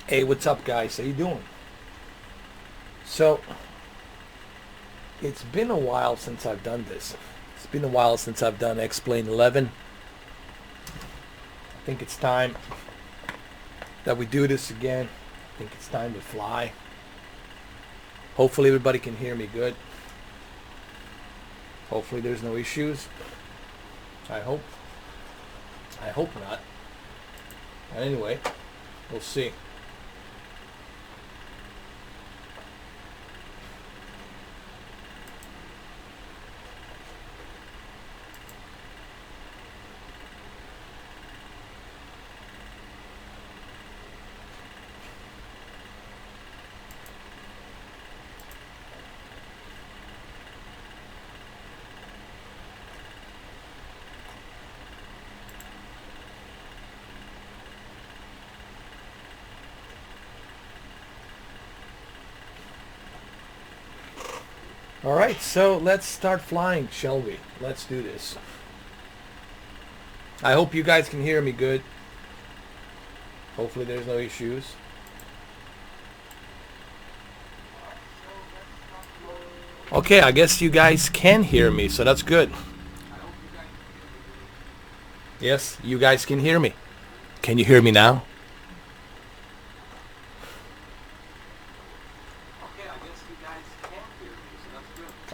Hey, what's up, guys? How you doing? So, it's been a while since I've done this. It's been a while since I've done X-Plane 11. I think it's time that we do this again. I think it's time to fly. Hopefully everybody can hear me good. Hopefully there's no issues. I hope. I hope not. Anyway, we'll see. All right, so let's start flying, shall we? Let's do this. I hope you guys can hear me good. Hopefully there's no issues. Okay, I guess you guys can hear me, so that's good. Yes, you guys can hear me. Can you hear me now?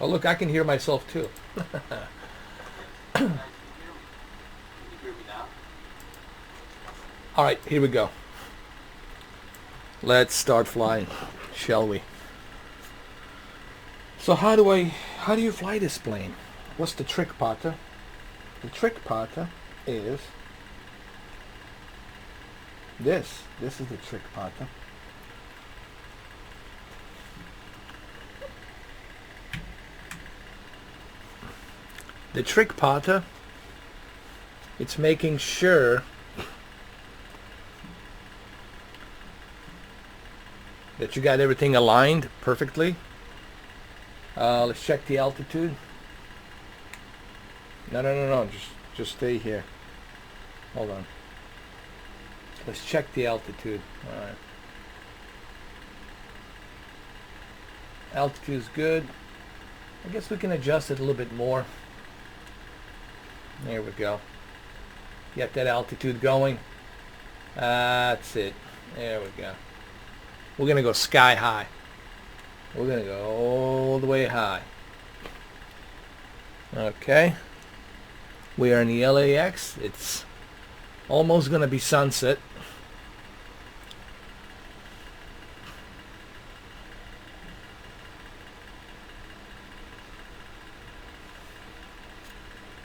Oh, look, I can hear myself too. All right, here we go. Let's start flying, shall we? So how do you fly this plane? What's the trick, Potter? The trick, Potter, is this. This is the trick, Potter. The trick, Potter, it's making sure that you got everything aligned perfectly. Let's check the altitude. No. Just stay here. Hold on. Let's check the altitude. All right. Altitude is good. I guess we can adjust it a little bit more. There we go. Get that altitude going. That's it. There we go. We're going to go sky high. We're going to go all the way high. Okay. We are in the LAX. It's almost going to be sunset.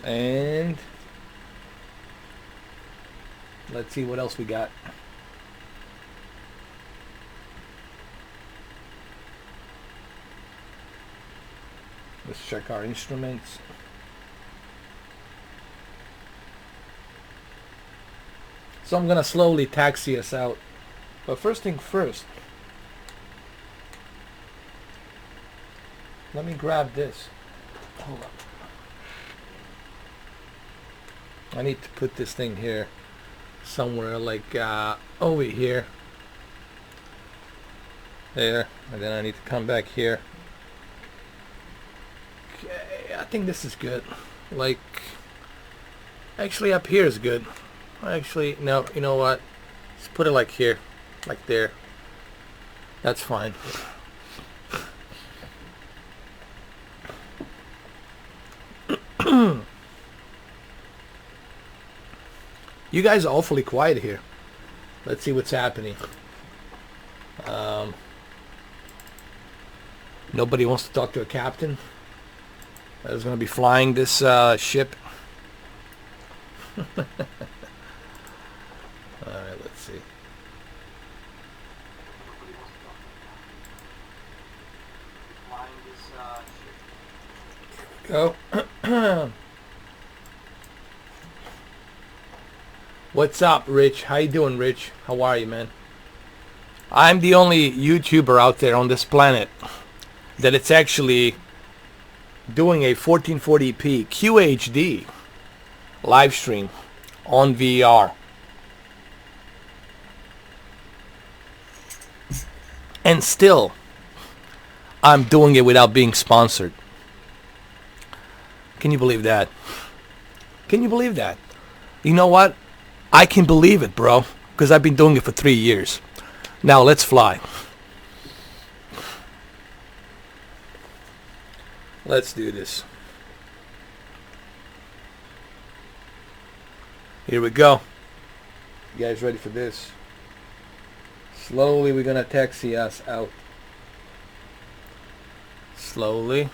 And let's see what else we got. Let's check our instruments. So I'm going to slowly taxi us out. But first thing first, let me grab this. Hold up. I need to put this thing here somewhere, like over here. There. And then I need to come back here. Okay, I think this is good. Like, actually up here is good. Actually, no, you know what? Let's put it like here. Like there. That's fine. You guys are awfully quiet here. Let's see what's happening. Nobody wants to talk to a captain that is going to be flying this ship. Alright, let's see. Go. What's up, Rich? How you doing, Rich? How are you, man? I'm the only YouTuber out there on this planet that it's actually doing a 1440p QHD live stream on VR. And still, I'm doing it without being sponsored. Can you believe that? Can you believe that? You know what? I can believe it, bro, because I've been doing it for 3 years. Now let's fly. Let's do this. Here we go. You guys ready for this? Slowly we're gonna taxi us out. Slowly.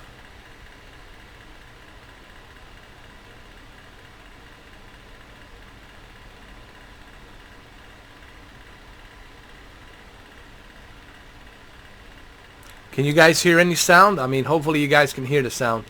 Can you guys hear any sound? I mean, hopefully you guys can hear the sound.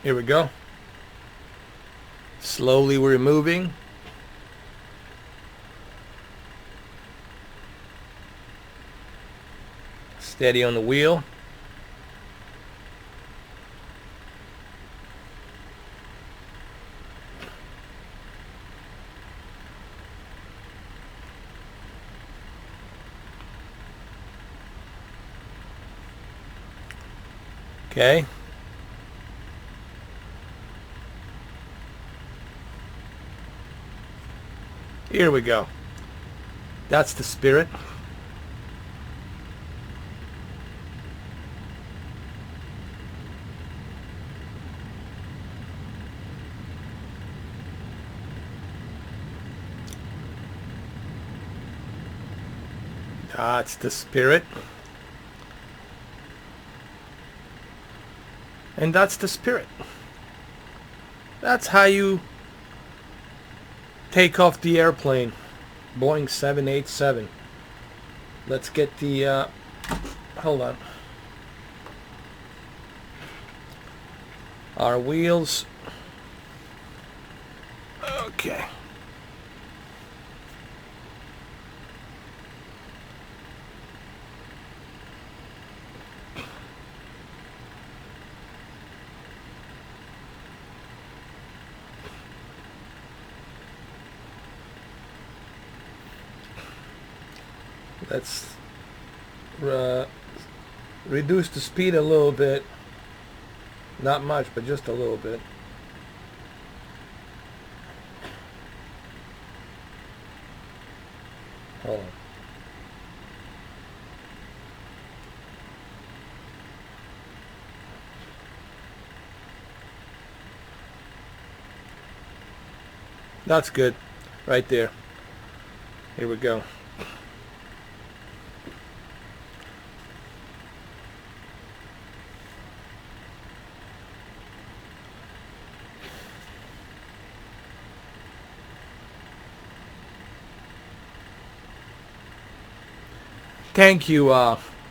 Here we go. Slowly we're moving. Steady on the wheel. Okay. Here we go. That's the spirit. That's the spirit. And that's the spirit. That's how you take off the airplane. Boeing 787. Let's get the hold on. Our wheels. Okay. Let's reduce the speed a little bit. Not much, but just a little bit. Hold on. That's good. Right there. Here we go. Thank you,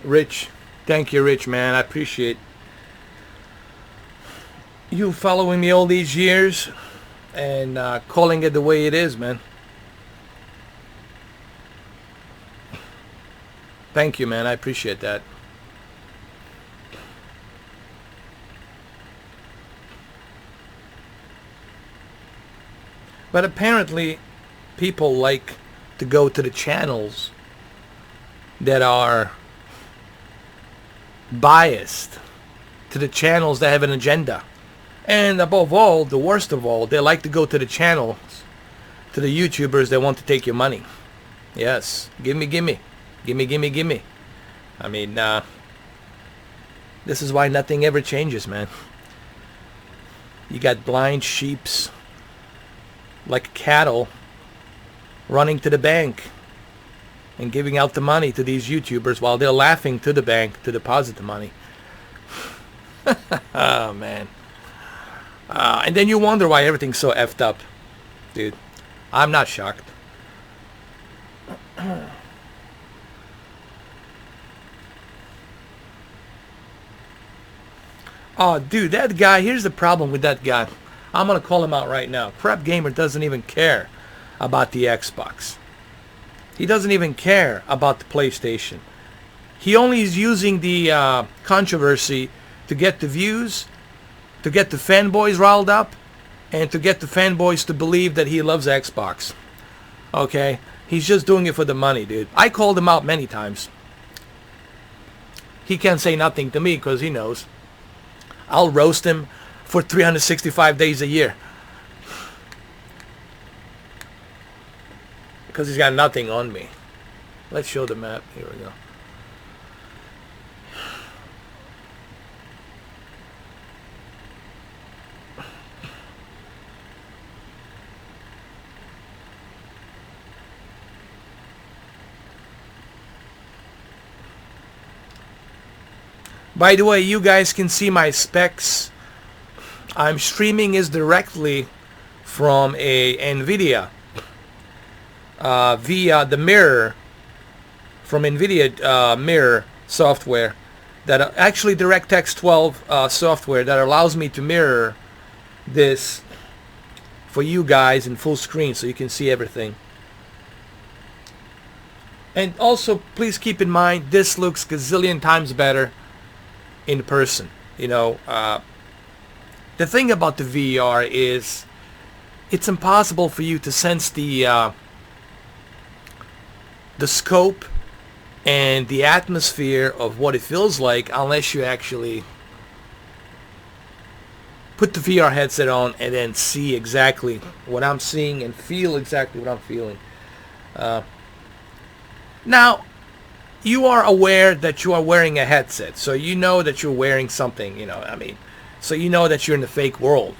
Rich. Thank you, Rich, man. I appreciate you following me all these years and calling it the way it is, man. Thank you, man. I appreciate that. But apparently, people like to go to the channels that are biased, to the channels that have an agenda. And above all, the worst of all, they like to go to the channels, to the YouTubers that want to take your money. Yes, gimme. I mean, this is why nothing ever changes, man. You got blind sheeps like cattle running to the bank and giving out the money to these YouTubers while they're laughing to the bank to deposit the money. Oh, man. And then you wonder why everything's so effed up. Dude, I'm not shocked. Oh, dude, that guy, here's the problem with that guy. I'm going to call him out right now. Crap Gamer doesn't even care about the Xbox. He doesn't even care about the PlayStation. He only is using the controversy to get the views, to get the fanboys riled up, and to get the fanboys to believe that he loves Xbox. Okay? He's just doing it for the money, dude. I called him out many times. He can't say nothing to me because he knows. I'll roast him for 365 days a year. Because he's got nothing on me. Let's show the map. Here we go. By the way, you guys can see my specs. I'm streaming this directly from a NVIDIA via the mirror, from NVIDIA mirror software, that actually DirectX 12 software that allows me to mirror this for you guys in full screen so you can see everything. And also, please keep in mind, this looks gazillion times better in person. You know, the thing about the VR is it's impossible for you to sense the scope and the atmosphere of what it feels like unless you actually put the VR headset on and then see exactly what I'm seeing and feel exactly what I'm feeling. Now, you are aware that you are wearing a headset, so you know that you're wearing something, you know, I mean, so you know that you're in the fake world.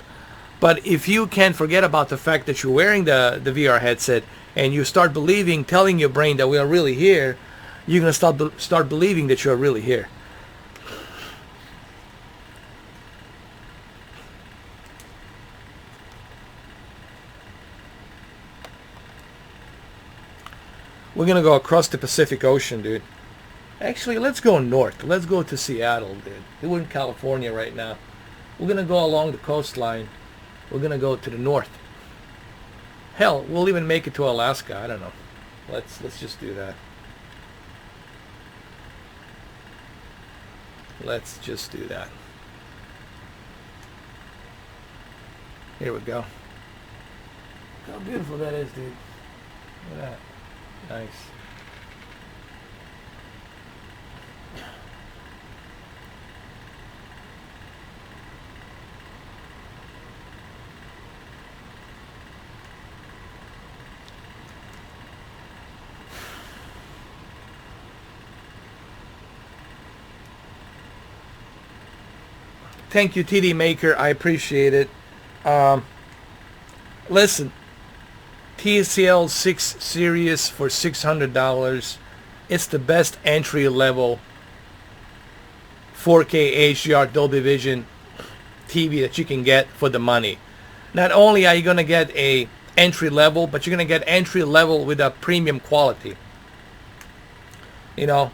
But if you can forget about the fact that you're wearing the VR headset and you start believing, telling your brain that we are really here, you're going to start believing that you're really here. We're going to go across the Pacific Ocean, dude. Actually, let's go north. Let's go to Seattle, dude. We're in California right now. We're going to go along the coastline. We're going to go to the north. Hell, we'll even make it to Alaska. I don't know. Let's just do that. Let's just do that. Here we go. Look how beautiful that is, dude. Look at that. Nice. Thank you, TD Maker. I appreciate it. Listen, TCL 6 Series for $600. It's the best entry-level 4K HDR Dolby Vision TV that you can get for the money. Not only are you going to get a entry-level, but you're going to get entry-level with a premium quality. You know.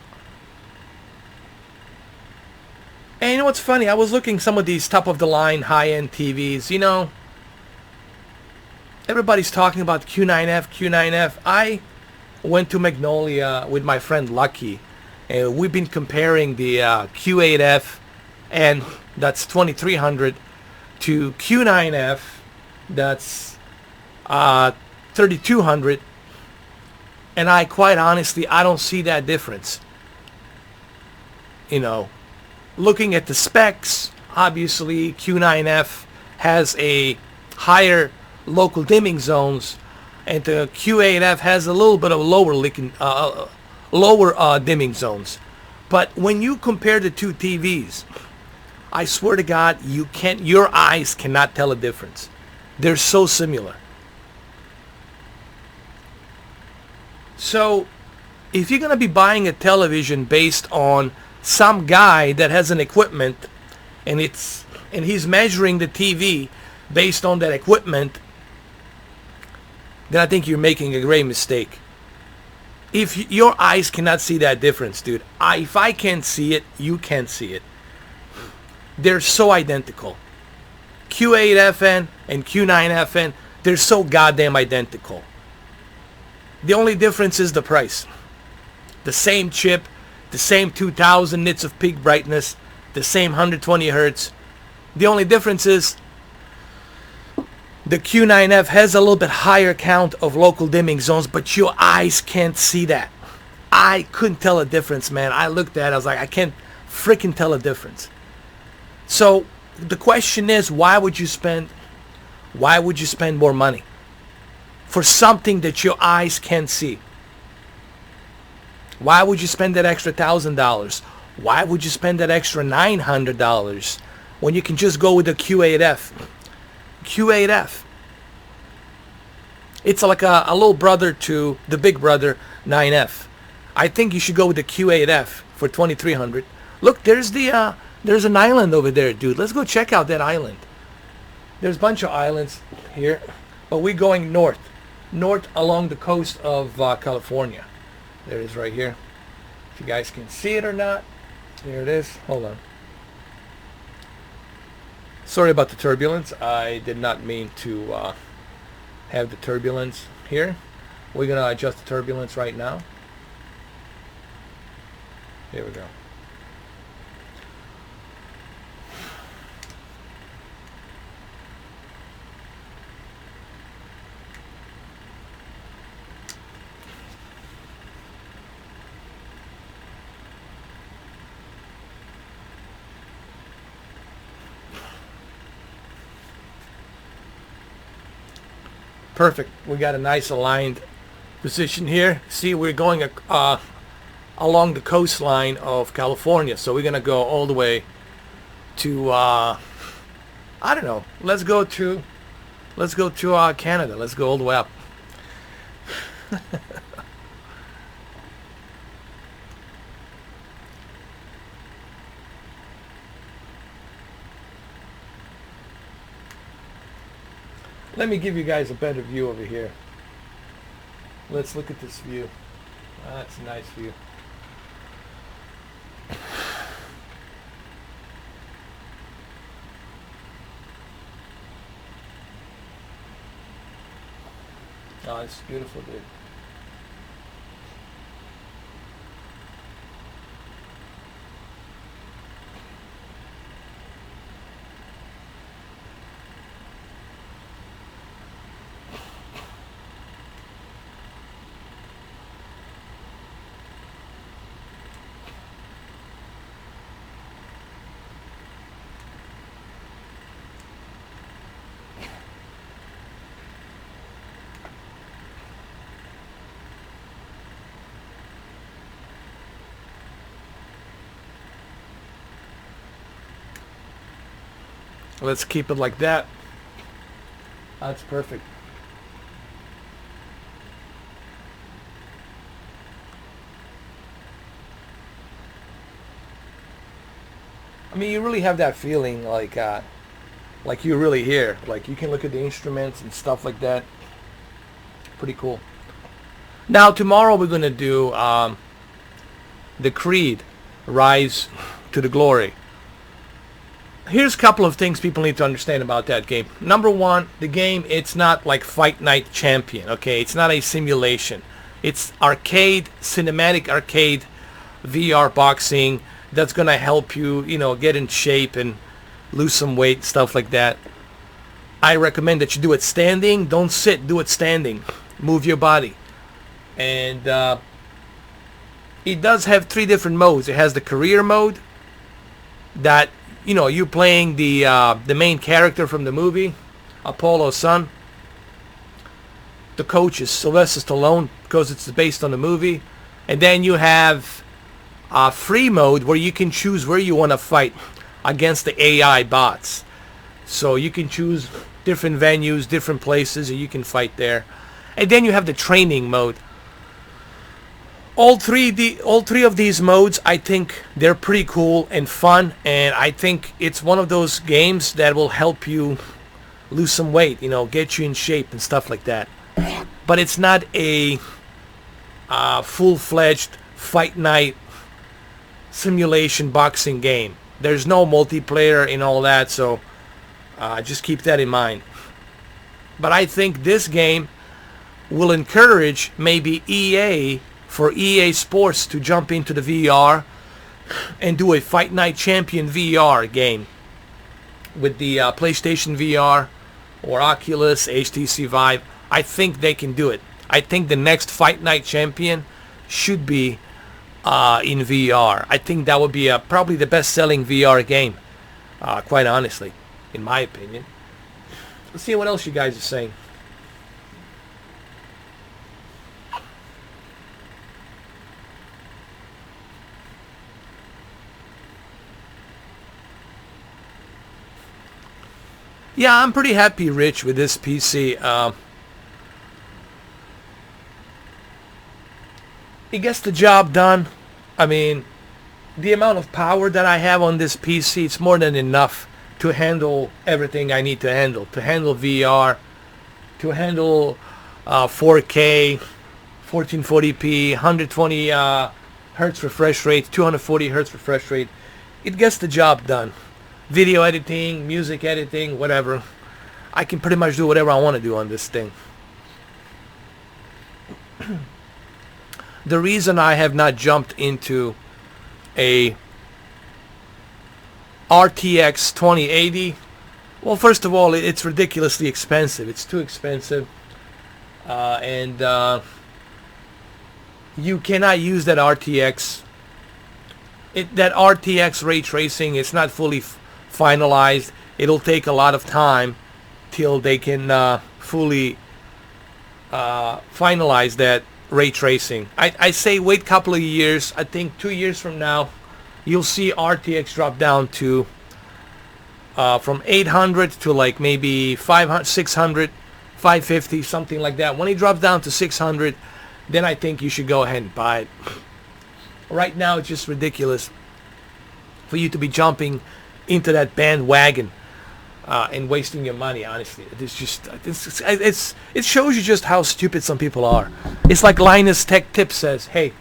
And you know what's funny? I was looking some of these top-of-the-line high-end TVs. You know, everybody's talking about Q9F, Q9F. I went to Magnolia with my friend Lucky, and we've been comparing the Q8F, and that's 2300, to Q9F, that's 3200, and I quite honestly, I don't see that difference. You know, looking at the specs, obviously Q9F has a higher local dimming zones, and the Q8F has a little bit of lower dimming zones. But when you compare the two TVs, I swear to God, your eyes cannot tell a difference. They're so similar. So if you're going to be buying a television based on some guy that has an equipment and he's measuring the TV based on that equipment, then I think you're making a great mistake. If your eyes cannot see that difference, dude, if I can't see it, you can't see it. They're so identical. Q8FN and Q9FN, they're so goddamn identical. The only difference is the price. The same chip, the same 2000 nits of peak brightness, the same 120 hertz. The only difference is the Q9F has a little bit higher count of local dimming zones, but your eyes can't see that. I couldn't tell a difference, man. I looked at it, I was like, I can't freaking tell a difference. So the question is, why would you spend more money for something that your eyes can't see? Why would you spend that extra $1,000? Why would you spend that extra $900 when you can just go with the Q8F? Q8F. It's like a little brother to the big brother 9F. I think you should go with the Q8F for $2,300. Look, there's an island over there, dude. Let's go check out that island. There's a bunch of islands here, but we're going north along the coast of California. There it is right here. If you guys can see it or not. There it is. Hold on. Sorry about the turbulence. I did not mean to have the turbulence here. We're going to adjust the turbulence right now. Here we go. Perfect. We got a nice aligned position here. See, we're going along the coastline of California, so we're gonna go all the way to I don't know. Let's go to Canada. Let's go all the way up. Let me give you guys a better view over here. Let's look at this view. That's a nice view. Oh, it's beautiful, dude. Let's keep it like that. That's perfect. I mean, you really have that feeling like you're really here. Like you can look at the instruments and stuff like that. Pretty cool. Now tomorrow we're gonna do the Creed, Rise to the Glory. Here's a couple of things people need to understand about that game. Number one, the game, it's not like Fight Night Champion, okay? It's not a simulation. It's arcade, cinematic arcade, VR boxing that's going to help you, get in shape and lose some weight, stuff like that. I recommend that you do it standing. Don't sit, do it standing. Move your body. And it does have 3 different modes. It has the career mode that you're playing the main character from the movie, Apollo's son. The coach is Sylvester Stallone because it's based on the movie. And then you have free mode where you can choose where you want to fight against the AI bots. So you can choose different venues, different places, and you can fight there. And then you have the training mode. All three of these modes, I think they're pretty cool and fun, and I think it's one of those games that will help you lose some weight, get you in shape and stuff like that. But it's not a full-fledged fight night simulation boxing game. There's no multiplayer and all that, so just keep that in mind. But I think this game will encourage maybe EA for EA Sports to jump into the VR and do a Fight Night Champion VR game with the PlayStation VR or Oculus, HTC Vive. I think they can do it. I think the next Fight Night Champion should be in VR. I think that would be probably the best-selling VR game, quite honestly, in my opinion. Let's see what else you guys are saying. Yeah, I'm pretty happy, Rich, with this PC. It gets the job done. I mean, the amount of power that I have on this PC, it's more than enough to handle everything I need to handle VR, to handle 4K, 1440p, 120 hertz refresh rate, 240 hertz refresh rate. It gets the job done. Video editing, music editing, whatever. I can pretty much do whatever I want to do on this thing. The reason I have not jumped into a RTX 2080, well, first of all, it's ridiculously expensive. It's too expensive. And you cannot use that RTX. That RTX ray tracing, it's not fully finalized. It'll take a lot of time till they can fully finalize that ray tracing. I say wait a couple of years. I think 2 years from now you'll see RTX drop down to from 800 to like maybe 500, 600, 550, something like that. When it drops down to 600, then I think you should go ahead and buy it. Right now it's just ridiculous for you to be jumping into that bandwagon and wasting your money. Honestly, it shows you just how stupid some people are. It's like Linus Tech Tip says, hey,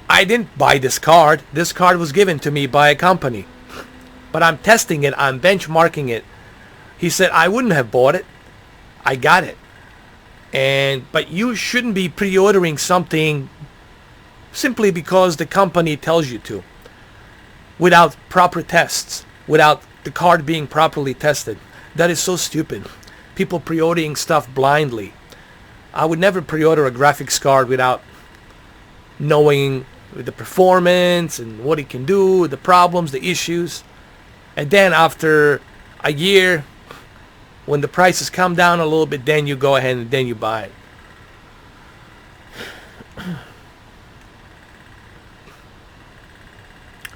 I didn't buy this card. This card was given to me by a company, but I'm testing it, I'm benchmarking it. He said I wouldn't have bought it. I got it. But you shouldn't be pre-ordering something simply because the company tells you to, without proper tests, without the card being properly tested. That is so stupid. People pre-ordering stuff blindly. I would never pre-order a graphics card without knowing the performance and what it can do, the problems, the issues. And then after a year, when the prices come down a little bit, then you go ahead and then you buy it.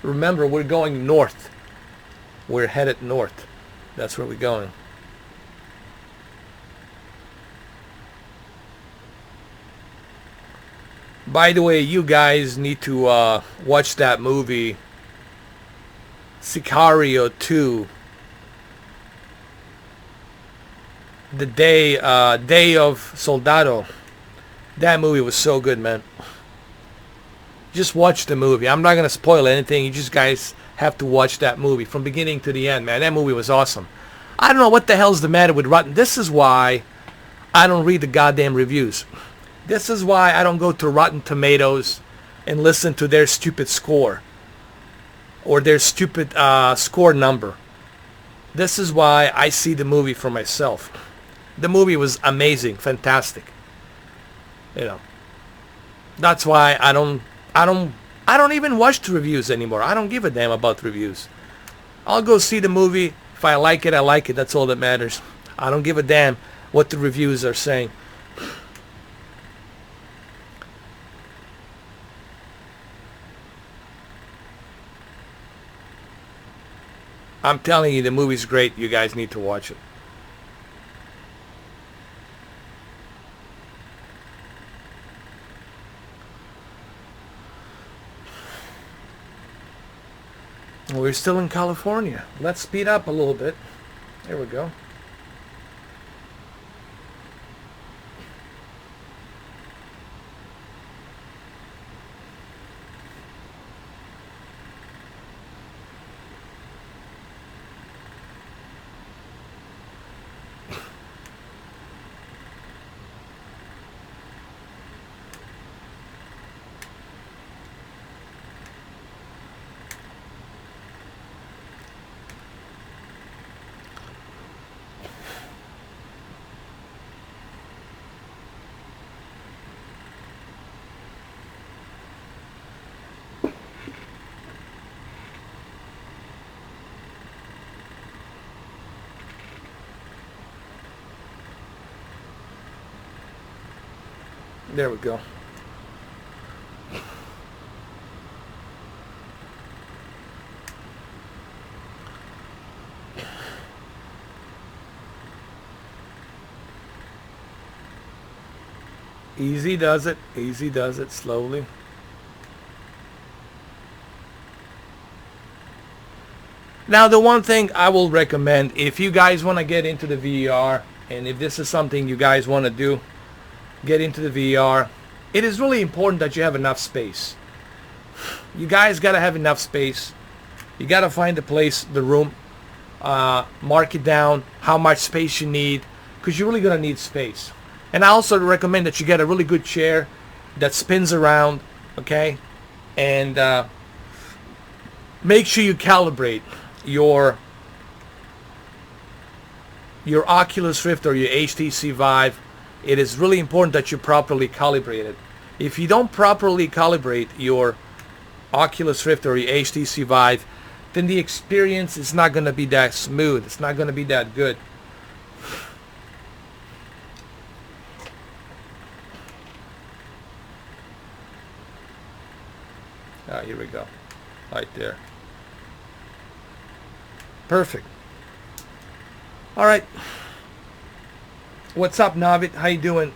Remember, we're going north. We're headed north. That's where we're going. By the way, you guys need to watch that movie, Sicario 2. The Day of Soldado. That movie was so good, man. Just watch the movie. I'm not going to spoil anything. You just guys have to watch that movie from beginning to the end, man. That movie was awesome. I don't know what the hell's the matter with Rotten. This is why I don't read the goddamn reviews. This is why I don't go to Rotten Tomatoes and listen to their stupid score or their stupid score number. This is why I see the movie for myself. The movie was amazing, fantastic. You know, that's why I don't even watch the reviews anymore. I don't give a damn about the reviews. I'll go see the movie. If I like it, I like it. That's all that matters. I don't give a damn what the reviews are saying. I'm telling you, the movie's great. You guys need to watch it. We're still in California. Let's speed up a little bit. There we go. There we go. Easy does it. Easy does it slowly. Now, the one thing I will recommend, if you guys want to get into the VR, and if this is something you guys want to do, get into the VR, it is really important that you have enough space. You guys got to have enough space. You got to find the place, the room, mark it down, how much space you need, because you're really going to need space. And I also recommend that you get a really good chair that spins around, okay? And make sure you calibrate your Oculus Rift or your HTC Vive. It is really important that you properly calibrate it. If you don't properly calibrate your Oculus Rift or your HTC Vive, then the experience is not going to be that smooth. It's not going to be that good. Ah, here we go. Right there. Perfect. All right. What's up, Navid? How you doing?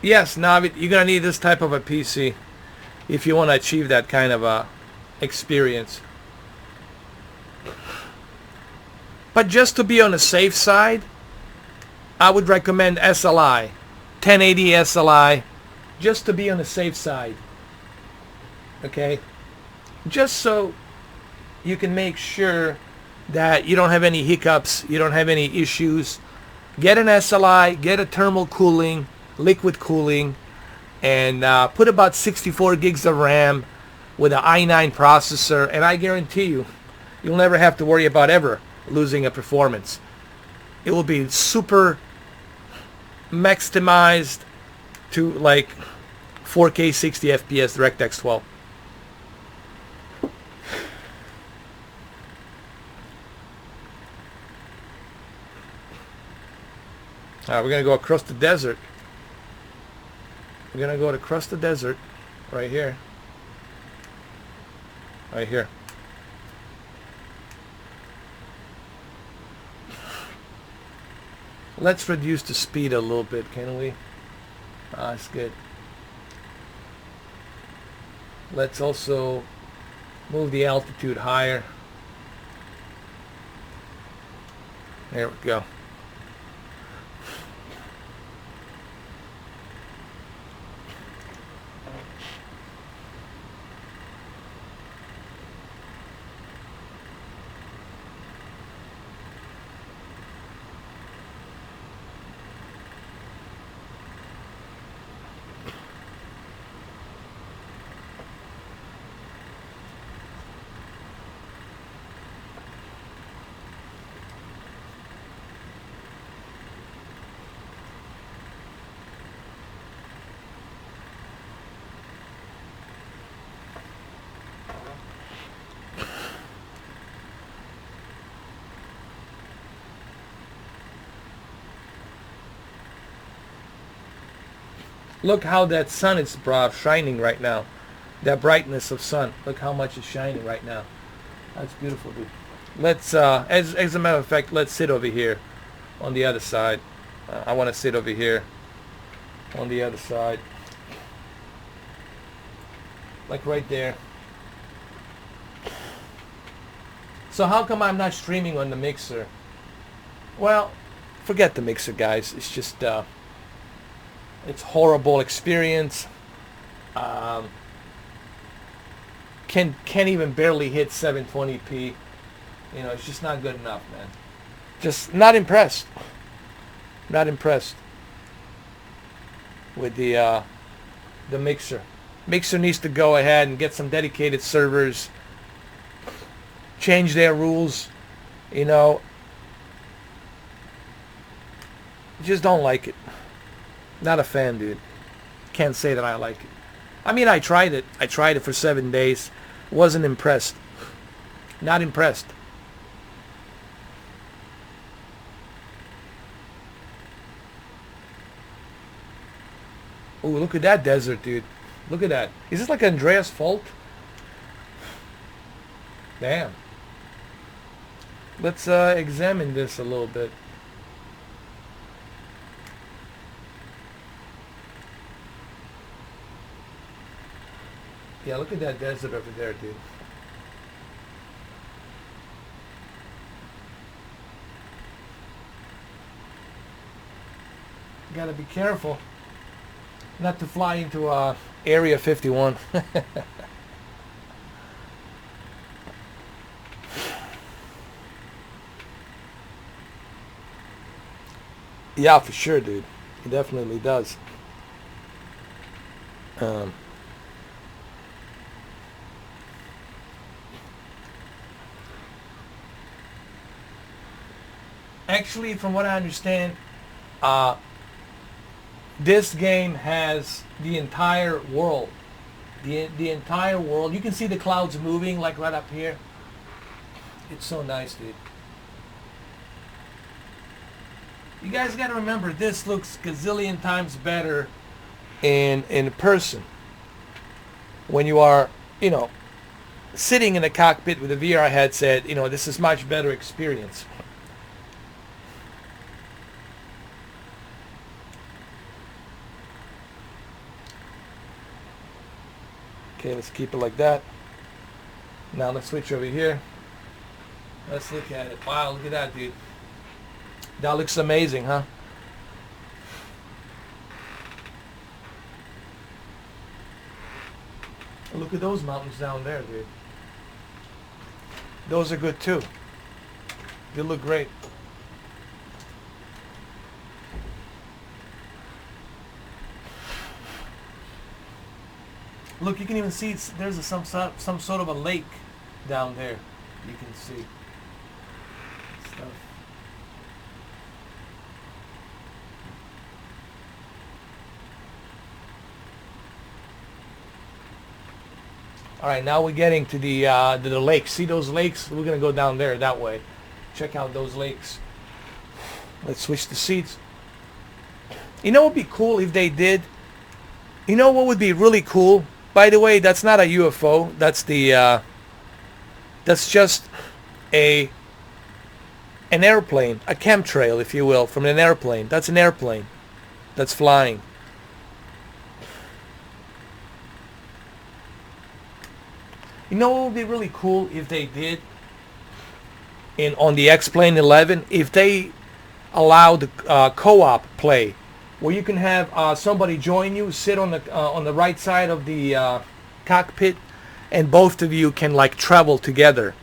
Yes, Navid, you're going to need this type of a PC if you want to achieve that kind of a experience. But just to be on the safe side, I would recommend SLI. 1080 SLI. Just to be on the safe side, okay? Just so you can make sure that you don't have any hiccups, you don't have any issues. Get an SLI, get a thermal cooling, liquid cooling, and put about 64 gigs of RAM with an i9 processor, and I guarantee you, you'll never have to worry about ever losing a performance. It will be super maximized to like 4K 60 FPS DirectX 12. We're going to go across the desert. We're going to go across the desert right here. Right here. Let's reduce the speed a little bit, can we? That's good. Let's also move the altitude higher. There we go. Look how that sun is shining right now. That brightness of sun. Look how much it's shining right now. That's beautiful, dude. Let's, as a matter of fact, let's sit over here on the other side. I want to sit over here on the other side. Like right there. So how come I'm not streaming on the mixer? Well, forget the mixer, guys. It's just, it's horrible experience. Can't even barely hit 720p. You know, it's just not good enough, man. Just not impressed. Not impressed with the mixer. Mixer needs to go ahead and get some dedicated servers. Change their rules. You know, just don't like it. Not a fan, dude. Can't say that I like it. I mean, I tried it. I tried it for 7 days. Wasn't impressed. Not impressed. Oh, look at that desert, dude. Look at that. Is this like Andreas Fault? Damn. Let's examine this a little bit. Yeah, look at that desert over there, dude. Gotta be careful not to fly into Area 51. Yeah, for sure, dude. It definitely does. Actually, from what I understand, this game has the entire world. The entire world. You can see the clouds moving like right up here. It's so nice, dude. You guys got to remember, this looks gazillion times better in person. When you are, you know, sitting in a cockpit with a VR headset, you know, this is much better experience. Okay, let's keep it like that. Now let's switch over here. Let's look at it. Wow, look at that, dude. That looks amazing, huh? Look at those mountains down there, dude. Those are good too. They look great. Look, you can even see there's some sort of a lake down there. You can see stuff. All right, now we're getting to the lakes. See those lakes? We're gonna go down there that way. Check out those lakes. Let's switch the seats. You know what would be cool if they did? You know what would be really cool? By the way, that's not a UFO. That's the that's just an airplane, a chemtrail, if you will, from an airplane. That's an airplane that's flying. You know what would be really cool if they did on the X-Plane 11, if they allowed co-op play, where you can have somebody join you, sit on the right side of the cockpit, and both of you can like travel together,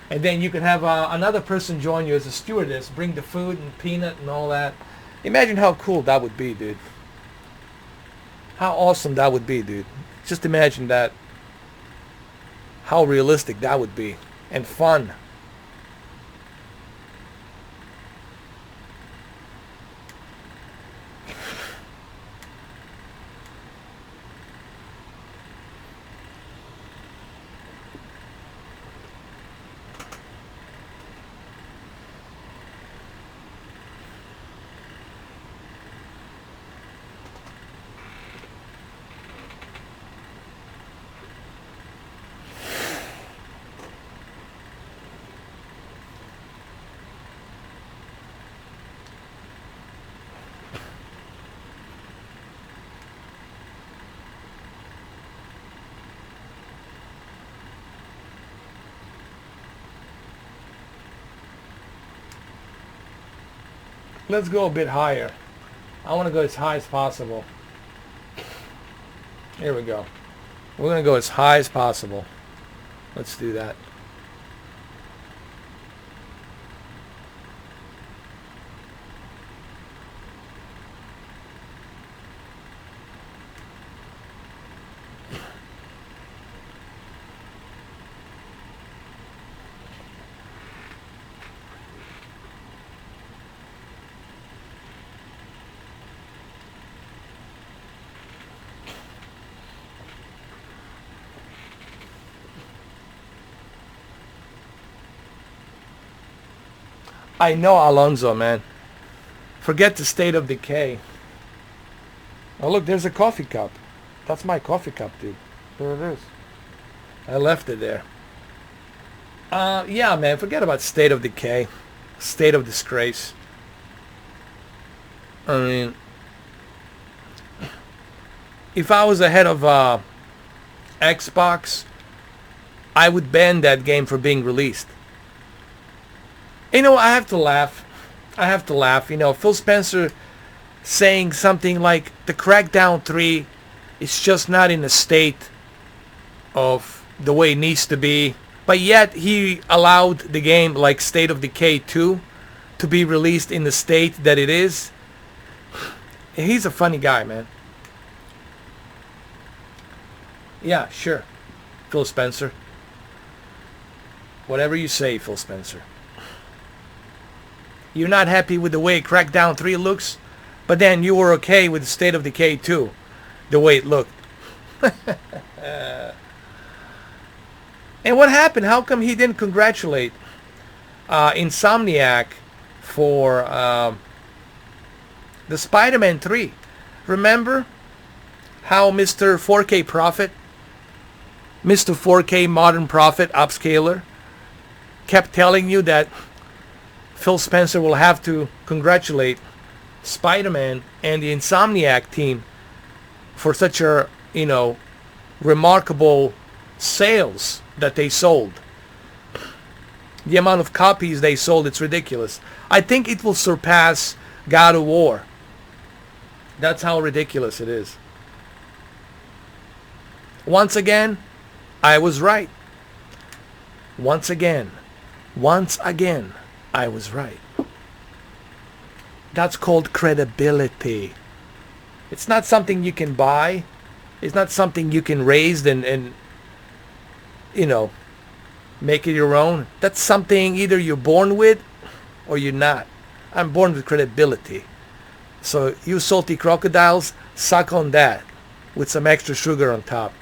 and then you can have another person join you as a stewardess, bring the food and peanut and all that. Imagine how cool that would be, dude. How awesome that would be, dude. Just imagine that. How realistic that would be, and fun. Let's go a bit higher. I want to go as high as possible. Here we go. We're going to go as high as possible. Let's do that. I know, Alonzo, man. Forget the state of decay. Oh, look, there's a coffee cup. That's my coffee cup, dude. There it is. I left it there. Yeah, man, forget about state of decay. State of disgrace. I mean, if I was ahead of Xbox, I would ban that game for being released. You know, I have to laugh. I have to laugh. You know, Phil Spencer saying something like the Crackdown 3 is just not in a state of the way it needs to be. But yet he allowed the game like State of Decay 2 to be released in the state that it is. He's a funny guy, man. Yeah, sure. Phil Spencer. Whatever you say, Phil Spencer. You're not happy with the way Crackdown 3 looks, but then you were okay with State of Decay 2, the way it looked. And what happened? How come he didn't congratulate Insomniac for the Spider-Man 3? Remember how Mr. 4K Prophet, Mr. 4K Modern Prophet Upscaler, kept telling you that Phil Spencer will have to congratulate Spider-Man and the Insomniac team for such a, you know, remarkable sales that they sold. The amount of copies they sold, it's ridiculous. I think it will surpass God of War. That's how ridiculous it is. Once again, I was right. Once again, I was right. That's called credibility. It's not something you can buy. It's not something you can raise and you know, make it your own. That's something either you're born with or you're not. I'm born with credibility. So you salty crocodiles, suck on that with some extra sugar on top.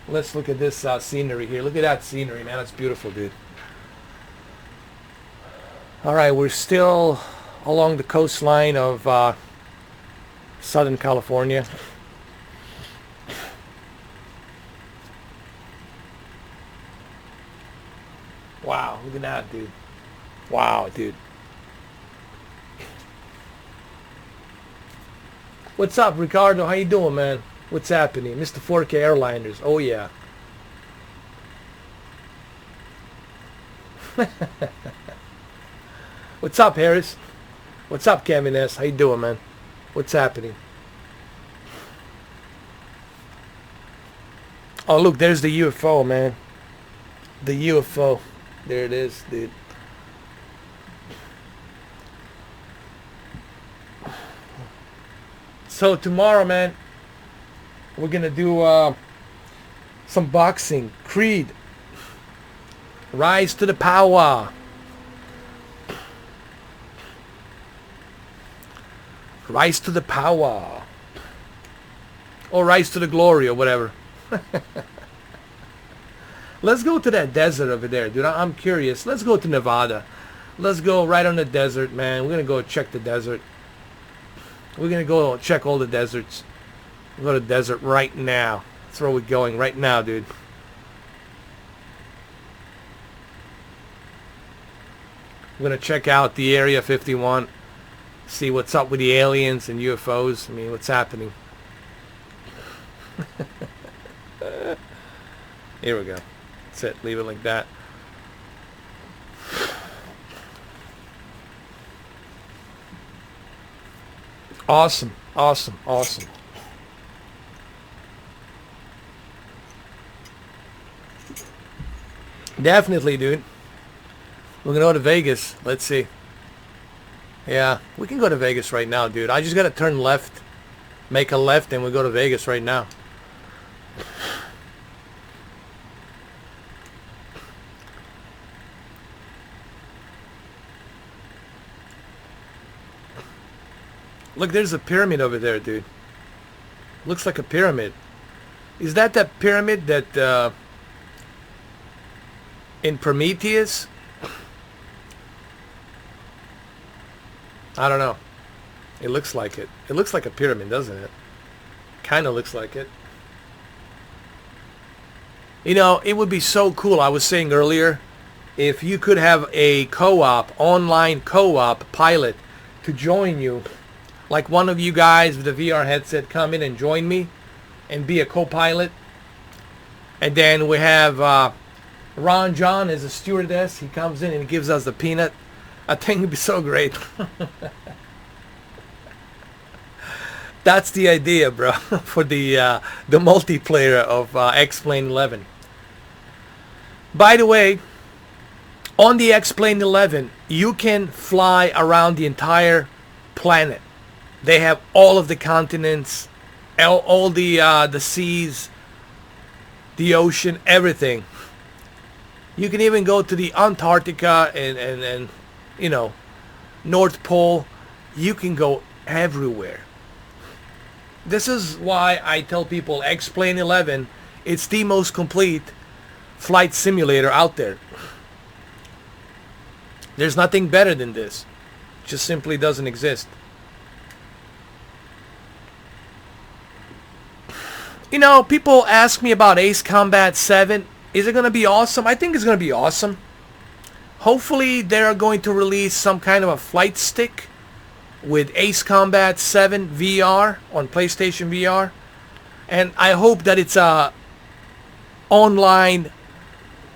Let's look at this scenery here. Look at that scenery, man. That's beautiful, dude. All right, we're still along the coastline of Southern California. Wow, look at that, dude. Wow, dude. What's up, Ricardo? How you doing, man? What's happening? Mr. 4K Airliners. Oh, yeah. What's up, Harris? What's up, Kevin S? How you doing, man? What's happening? Oh, look, there's the UFO, man. The UFO. There it is, dude. So tomorrow, man, we're gonna do some boxing. Creed. Rise to the power. Rise to the power. Or rise to the glory or whatever. Let's go to that desert over there, dude. I'm curious. Let's go to Nevada. Let's go right on the desert, man. We're gonna go check the desert. We're gonna go check all the deserts. We'll go to the desert right now. That's where we're going right now, dude. We're gonna check out the Area 51. See what's up with the aliens and UFOs. I mean, what's happening? Here we go. That's it. Leave it like that. Awesome. Awesome. Awesome. Definitely, dude. We're gonna go to Vegas. Let's see. Yeah, we can go to Vegas right now, dude. I just gotta turn left, make a left, and we go to Vegas right now. Look, there's a pyramid over there, dude. Looks like a pyramid. Is that pyramid that in Prometheus? I don't know. It looks like it. It looks like a pyramid, doesn't it? Kind of looks like it. You know, it would be so cool, I was saying earlier, if you could have a co-op, online co-op pilot to join you. Like one of you guys with a VR headset come in and join me and be a co-pilot. And then we have Ron John as a stewardess. He comes in and gives us the peanut. I think it'd be so great. That's the idea, bro, for the multiplayer of X-Plane 11. By the way, on the X-Plane 11, you can fly around the entire planet. They have all of the continents, all the seas, the ocean, everything. You can even go to the Antarctica and you know, North Pole. You can go everywhere. This is why I tell people X-Plane 11, it's the most complete flight simulator out there. There's nothing better than this. It just simply doesn't exist. You know, people ask me about Ace Combat 7. Is it going to be awesome? I think it's going to be awesome. Hopefully they're going to release some kind of a flight stick with Ace Combat 7 VR on PlayStation VR. And I hope that it's a online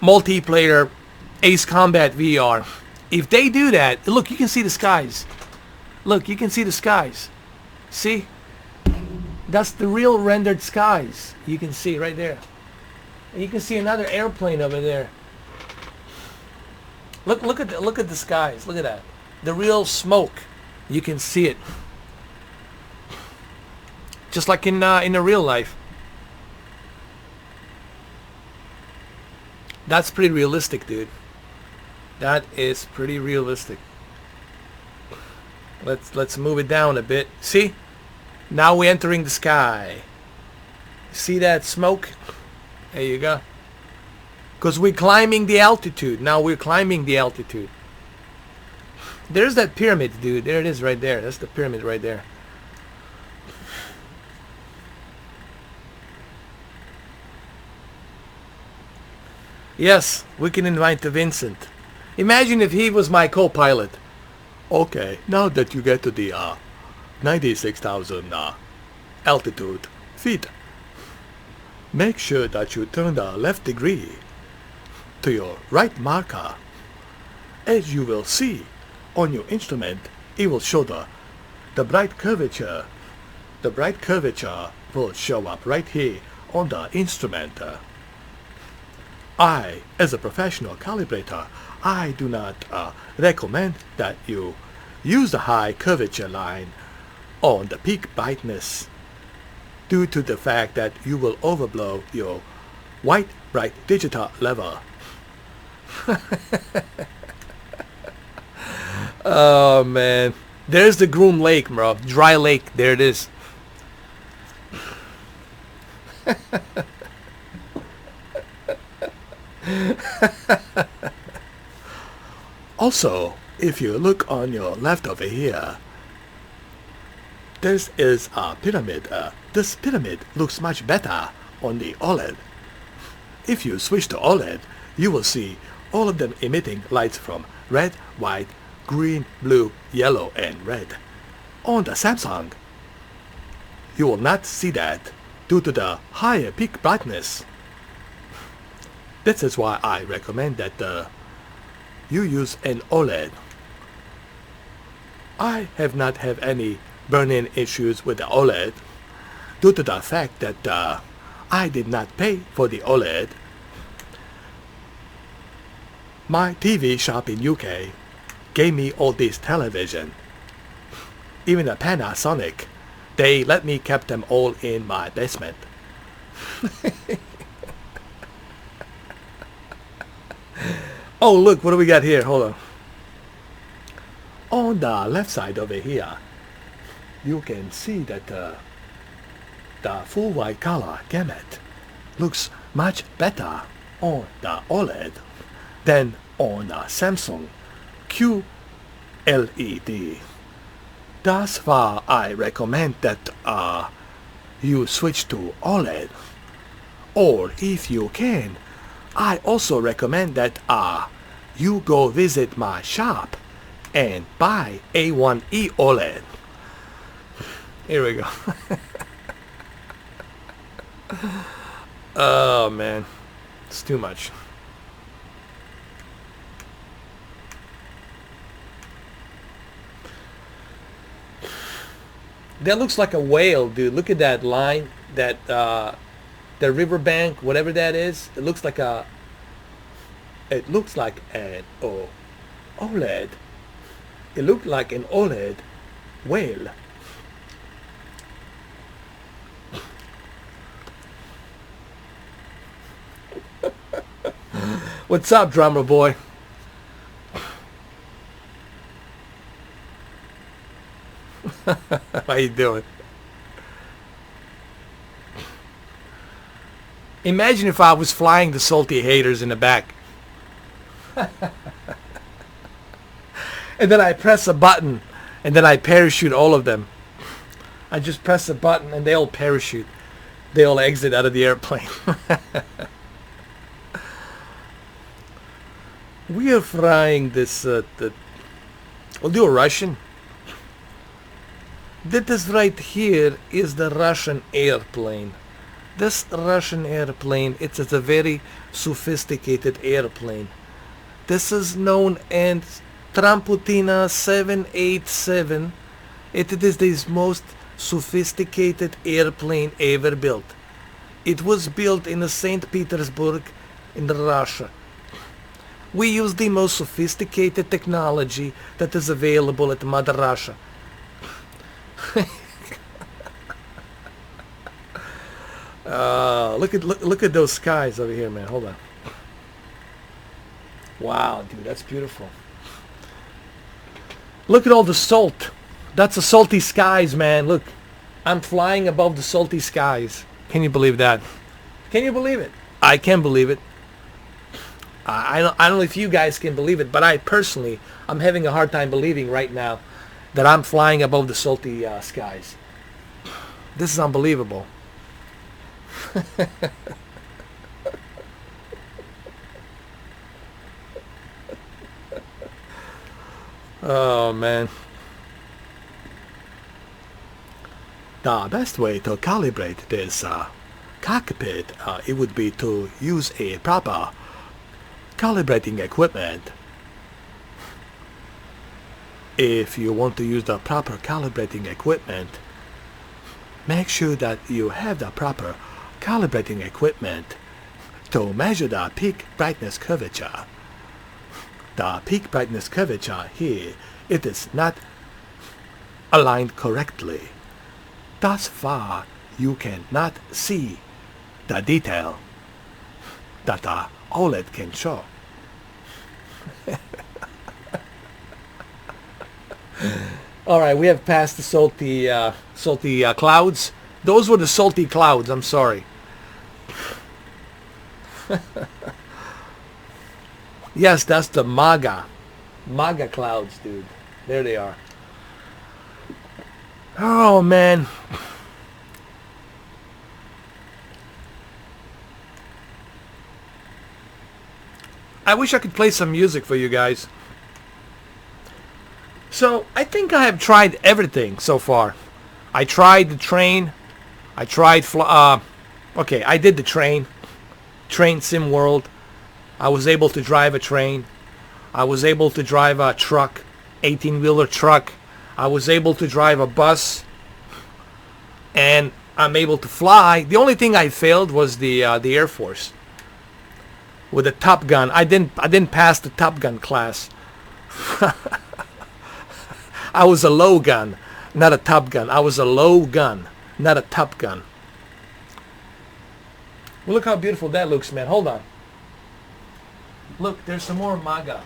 multiplayer Ace Combat VR. If they do that, look, you can see the skies. Look, you can see the skies. See? That's the real rendered skies. You can see right there. And you can see another airplane over there. Look at the skies. Look at that. The real smoke. You can see it. Just like in the real life. That's pretty realistic, dude. That is pretty realistic. Let's move it down a bit. See? Now we're entering the sky. See that smoke? There you go. Because we're climbing the altitude. Now we're climbing the altitude. There's that pyramid, dude. There it is right there. That's the pyramid right there. Yes, we can invite Vincent. Imagine if he was my co-pilot. Okay, now that you get to the 96,000 altitude feet, make sure that you turn the left degree to your right marker. As you will see on your instrument, it will show the bright curvature. The bright curvature will show up right here on the instrument. I, as a professional calibrator, I do not recommend that you use the high curvature line on the peak brightness due to the fact that you will overblow your white bright digital level. Oh man, there's the Groom Lake, bro. Dry lake, there it is. Also, if you look on your left over here, this is a pyramid. This pyramid looks much better on the OLED. If you switch to OLED, you will see all of them emitting lights from red, white, green, blue, yellow, and red. On the Samsung, you will not see that due to the higher peak brightness. This is why I recommend that you use an OLED. I have not had any burn-in issues with the OLED due to the fact that I did not pay for the OLED. My TV shop in UK gave me all this television. Even a Panasonic, they let me keep them all in my basement. Oh look, what do we got here? Hold on. On the left side over here, you can see that the full white color gamut looks much better on the OLED than on the Samsung QLED. Thus far, I recommend that you switch to OLED. Or if you can, I also recommend that you go visit my shop and buy A1E OLED. Here we go. Oh man, it's too much. That looks like a whale, dude. Look at that line, that the riverbank, whatever that is. It looks like an OLED. It looked like an OLED whale. What's up, drummer boy? How you doing? Imagine if I was flying the salty haters in the back. And then I press a button and then I parachute all of them. I just press a button and they all parachute. They all exit out of the airplane. We are flying this, we'll do a Russian. This right here is the Russian airplane. This Russian airplane, it's a very sophisticated airplane. This is known as Tramputina 787. It is the most sophisticated airplane ever built. It was built in St. Petersburg in Russia. We use the most sophisticated technology that is available at Mother Russia. Look at those skies over here, man. Hold on. Wow, dude, that's beautiful. Look at all the salt. That's the salty skies, man. Look, I'm flying above the salty skies. Can you believe that? Can you believe it? I can believe it. I don't know if you guys can believe it, but I personally, I'm having a hard time believing right now that I'm flying above the salty skies. This is unbelievable. Oh man. The best way to calibrate this cockpit, it would be to use a proper calibrating equipment. If you want to use the proper calibrating equipment, make sure that you have the proper calibrating equipment to measure the peak brightness curvature. The peak brightness curvature here, it is not aligned correctly. Thus far, you cannot see the detail that the OLED can show. All right, we have passed the salty clouds. Those were the salty clouds. I'm sorry. Yes, that's the MAGA clouds, dude. There they are. Oh man. I wish I could play some music for you guys. So, I think I have tried everything so far. I tried the train. I tried okay, I did the train sim world. I was able to drive a train. I was able to drive a truck, 18-wheeler truck. I was able to drive a bus. And I'm able to fly. The only thing I failed was the Air Force. With the Top Gun. I didn't pass the Top Gun class. I was a low gun, not a Top Gun. I was a low gun, not a Top Gun. Well, look how beautiful that looks, man. Hold on. Look, there's some more MAGA.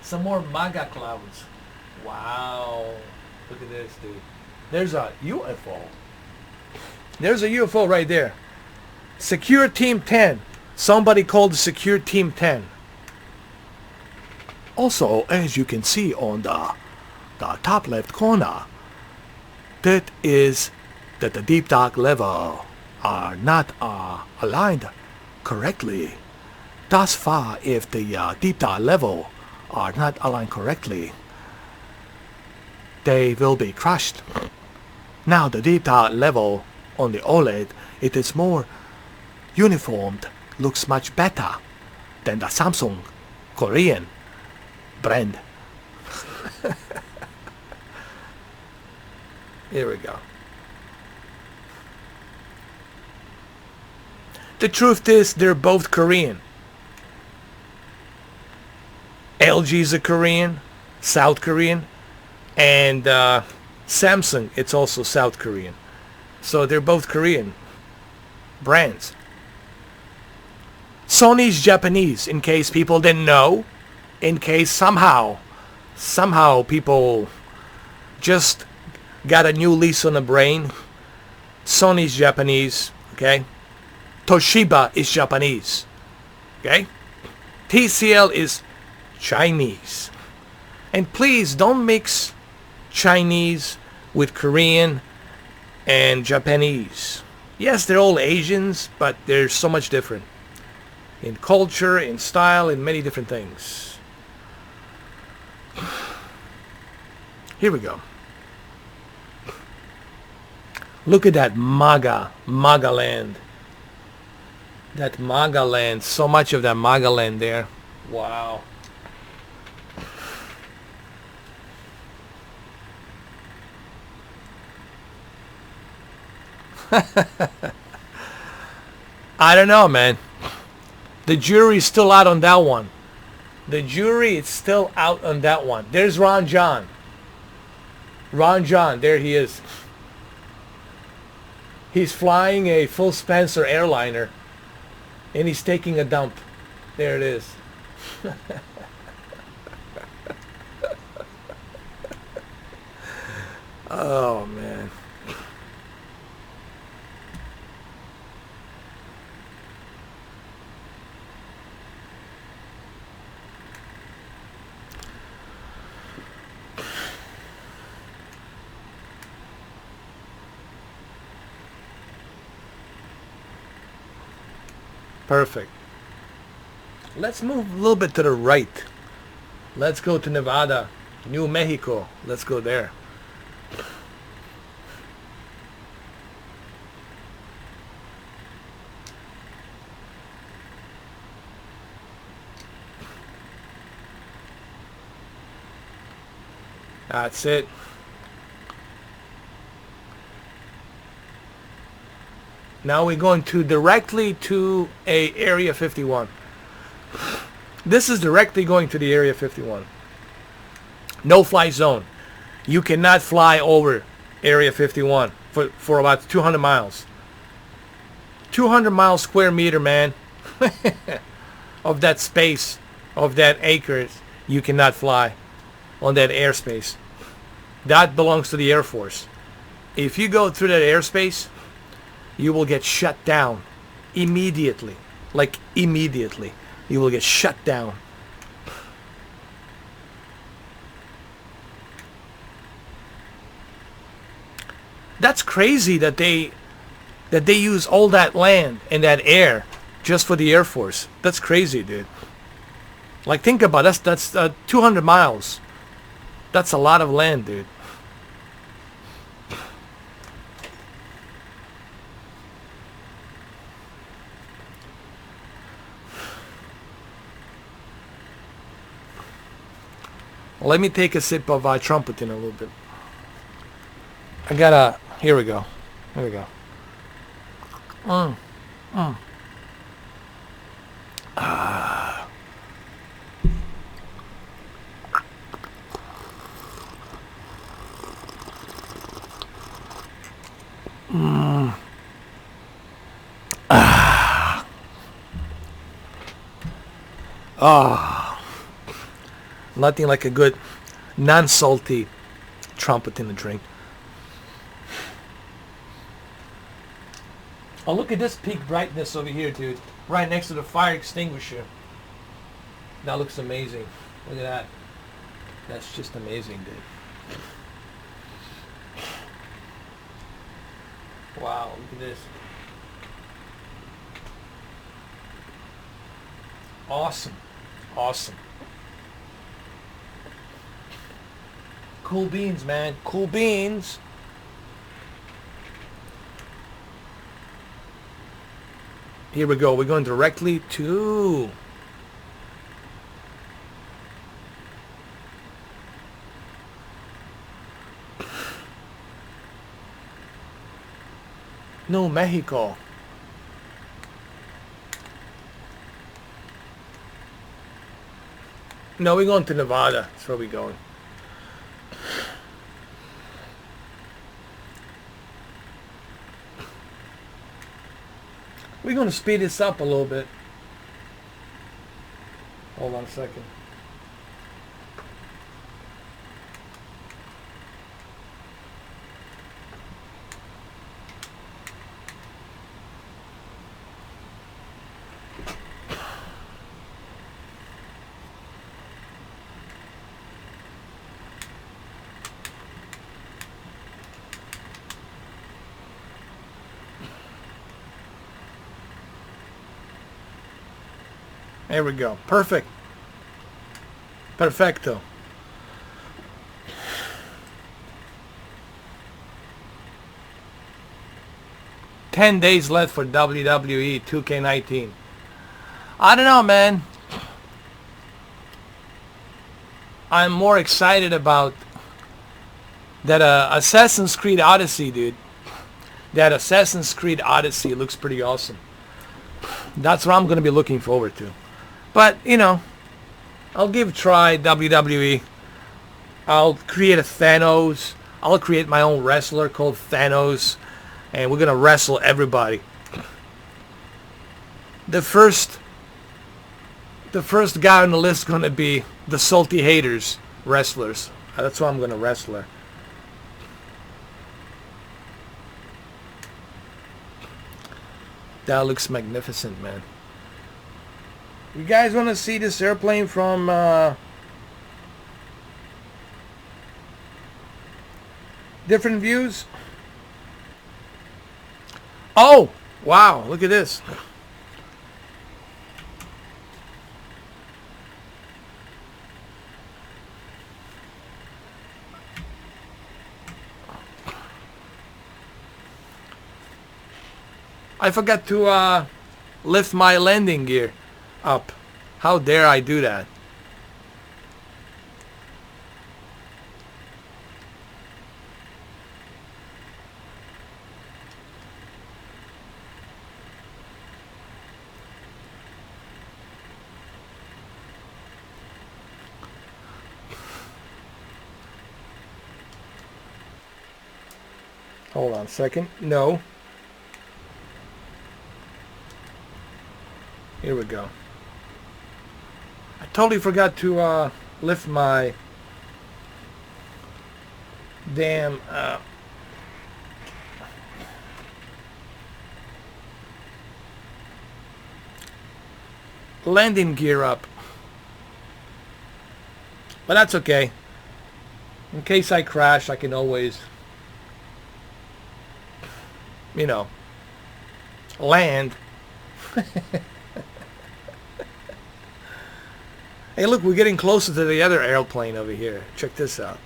Some more MAGA clouds. Wow. Look at this, dude. There's a UFO. There's a UFO right there. Secure Team 10. Somebody called the Secure Team 10. Also, as you can see on the top left corner, that is that the deep dark level are not aligned correctly. Thus far, if the deep dark level are not aligned correctly, they will be crushed. Now the deep dark level on the OLED, it is more uniformed, looks much better than the Samsung Korean brand. Here we go. The truth is, they're both Korean. LG is a Korean, South Korean, and Samsung, it's also South Korean. So they're both Korean brands. Sony's Japanese, in case people didn't know, in case somehow people just got a new lease on the brain. Sony's Japanese, okay? Toshiba is Japanese, okay? TCL is Chinese. And please don't mix Chinese with Korean and Japanese. Yes, they're all Asians, but they're so much different in culture, in style, in many different things. Here we go. Look at that MAGA land. That MAGA land, so much of that MAGA land there. Wow. I don't know, man. The jury's still out on that one. The jury is still out on that one. There's Ron John. Ron John, there he is. He's flying a full Spencer airliner and he's taking a dump. There it is. Oh, man. Perfect. Let's move a little bit to the right. Let's go to Nevada, New Mexico. Let's go there. That's it. Now we're going directly to a Area 51. This is directly going to the Area 51. No fly zone. You cannot fly over Area 51 for about 200 miles. 200 miles square meter, man. Of that space, of that acres, you cannot fly on that airspace. That belongs to the Air Force. If you go through that airspace, you will get shut down immediately. Like immediately. You will get shut down. That's crazy that they use all that land and that air just for the Air Force. That's crazy, dude. Like, think about it. That's 200 miles. That's a lot of land, dude. Let me take a sip of trumpet in a little bit. I gotta... Here we go. Here we go. Ah. Ah. Ah. Nothing like a good non-salty trumpet in the drink. Oh, look at this peak brightness over here, dude. Right next to the fire extinguisher. That looks amazing. Look at that. That's just amazing, dude. Wow, look at this. Awesome. Awesome. Cool beans, man. Cool beans. Here we go. We're going directly to... No, Mexico. No, we're going to Nevada. That's where we're going. We're going to speed this up a little bit. Hold on a second. There we go. Perfect. Perfecto. "10 days left for WWE 2K19. I don't know, man. I'm more excited about that Assassin's Creed Odyssey, dude. That Assassin's Creed Odyssey looks pretty awesome. That's what I'm going to be looking forward to. But, you know, I'll give a try WWE. I'll create a Thanos. I'll create my own wrestler called Thanos. And we're going to wrestle everybody. The first guy on the list is going to be the Salty Haters wrestlers. That's why I'm going to wrestler. That looks magnificent, man. You guys want to see this airplane from different views? Oh, wow, look at this. I forgot to lift my landing gear up. How dare I do that? Hold on a second. No. Here we go. I totally forgot to lift my damn landing gear up. But that's okay. In case I crash, I can always, you know, land. Hey, look, we're getting closer to the other airplane over here. Check this out.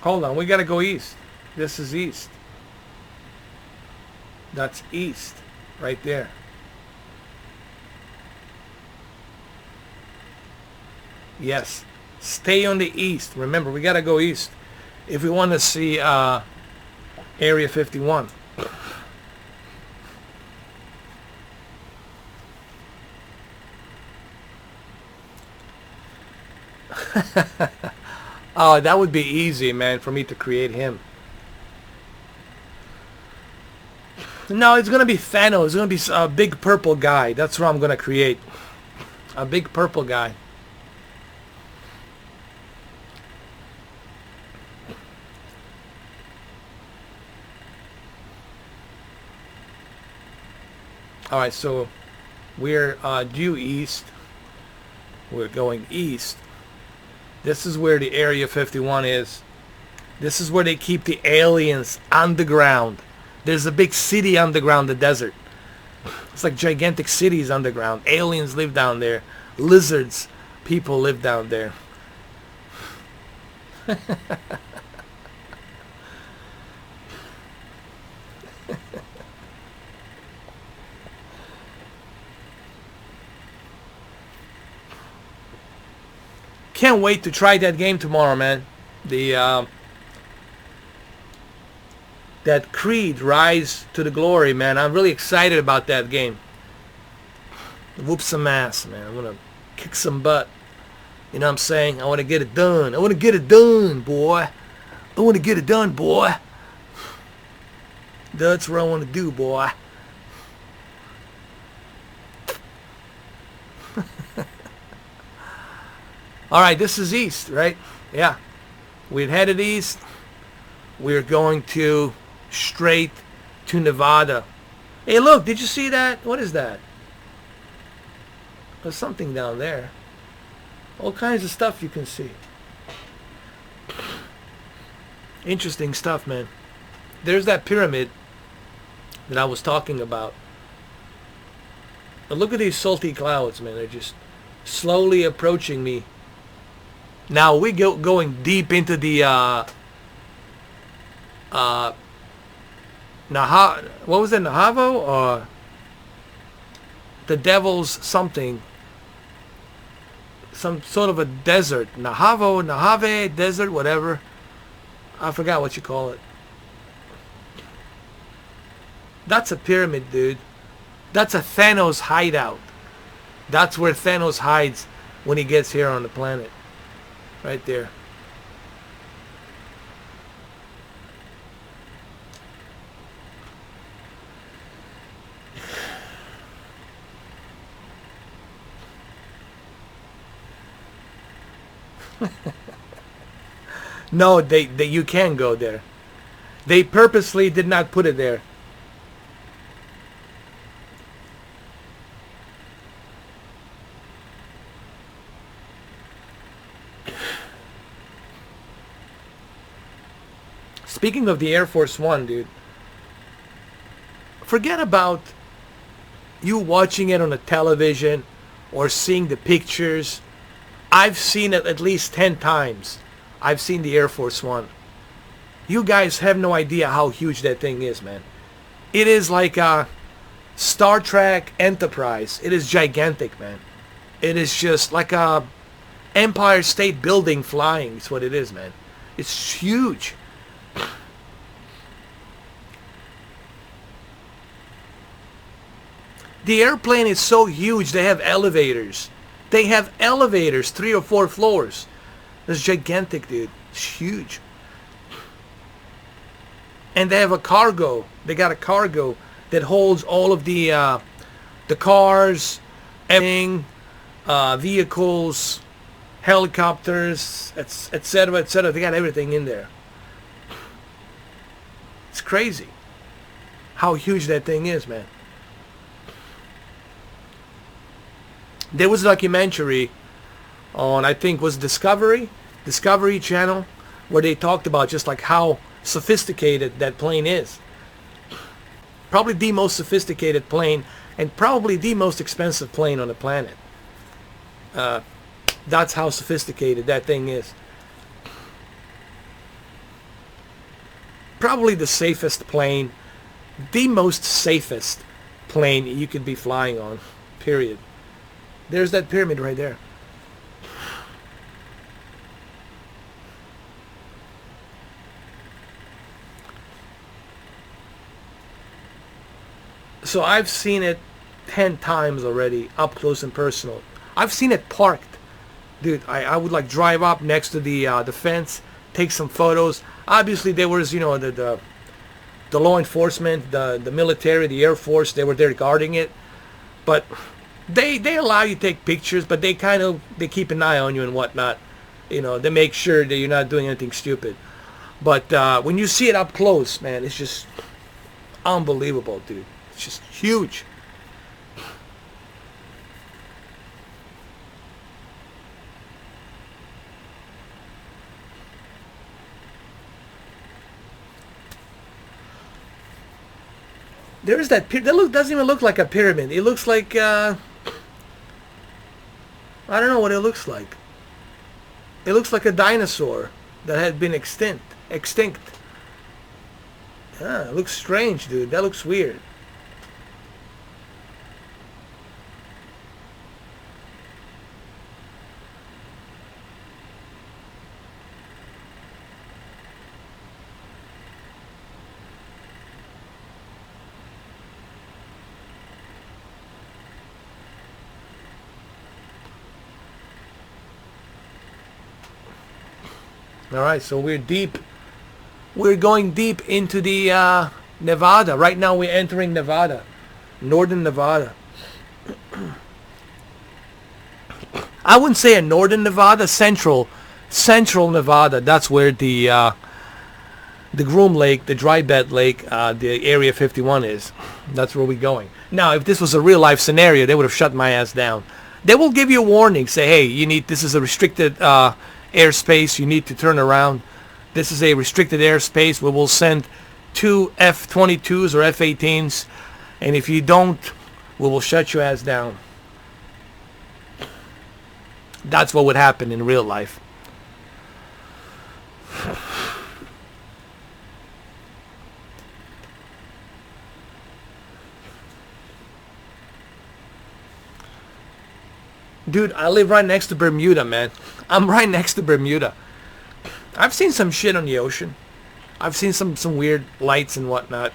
Hold on, we gotta go east. This is east. That's east, right there. Yes, stay on the east. Remember, we gotta go east if we want to see Area 51. Oh, that would be easy, man, for me to create him. No, it's gonna be Thanos. It's gonna be a big purple guy. That's what I'm gonna create. A big purple guy. All right, so we're due east. We're going east. This is where the Area 51 is. This is where they keep the aliens underground. There's a big city underground the desert. It's like gigantic cities underground. Aliens live down there. Lizards, people live down there. Can't wait to try that game tomorrow, man. The that Creed Rise to the Glory, man. I'm really excited about that game. Whoop some ass, man. I'm gonna kick some butt. You know what I'm saying? I want to get it done. I want to get it done, boy. I want to get it done, boy. That's what I want to do, boy. All right, this is east, right? Yeah. We've headed east. We're going to straight to Nevada. Hey, look, did you see that? What is that? There's something down there. All kinds of stuff you can see. Interesting stuff, man. There's that pyramid that I was talking about. But look at these salty clouds, man. They're just slowly approaching me. Now we going deep into the what was it, Nahavo or the Devil's something? Some sort of a desert. Nahave desert, whatever. I forgot what you call it. That's a pyramid, dude. That's a Thanos hideout. That's where Thanos hides when he gets here on the planet. Right there. No, they you can go there. They purposely did not put it there. Speaking of the Air Force One, dude, forget about you watching it on the television or seeing the pictures. I've seen it at least 10 times. I've seen the Air Force One. You guys have no idea how huge that thing is, man. It is like a Star Trek Enterprise. It is gigantic, man. It is just like a Empire State Building flying. It's what it is, man. It's huge. The airplane is so huge, they have elevators. They have elevators, 3 or 4 floors. It's gigantic, dude. It's huge. And they have a cargo. They got a cargo that holds all of the cars, everything, vehicles, helicopters, etc., etc. They got everything in there. It's crazy how huge that thing is, man. There was a documentary on, I think, was Discovery Channel, where they talked about just like how sophisticated that plane is. Probably the most sophisticated plane and probably the most expensive plane on the planet. That's how sophisticated that thing is. Probably the safest plane, the most safest plane you could be flying on, period. There's that pyramid right there. So I've seen it 10 times already, up close and personal. I've seen it parked Dude, I would like drive up next to the fence, take some photos. Obviously, there was, you know, the law enforcement, the military, the Air Force. They were there guarding it, but they allow you to take pictures, but they keep an eye on you and whatnot. You know, they make sure that you're not doing anything stupid. But when you see it up close, man, it's just unbelievable, dude. It's just huge. There's that doesn't even look like a pyramid. It looks like I don't know what it looks like. It looks like a dinosaur that had been extinct. Yeah, it looks strange, dude. That looks weird. All right, so we're deep. We're going deep into the Nevada. Right now we're entering Nevada, northern Nevada. I wouldn't say a northern Nevada, central Nevada. That's where the Groom Lake, the Dry Bed Lake, the Area 51 is. That's where we're going. Now, if this was a real life scenario, they would have shut my ass down. They will give you a warning, say, hey, this is a restricted airspace, you need to turn around. This is a restricted airspace. We will send 2 F-22s or F-18s, and if you don't, we will shut your ass down. That's what would happen in real life. Dude, I live right next to Bermuda, man. I'm right next to Bermuda. I've seen some shit on the ocean. I've seen some weird lights and whatnot.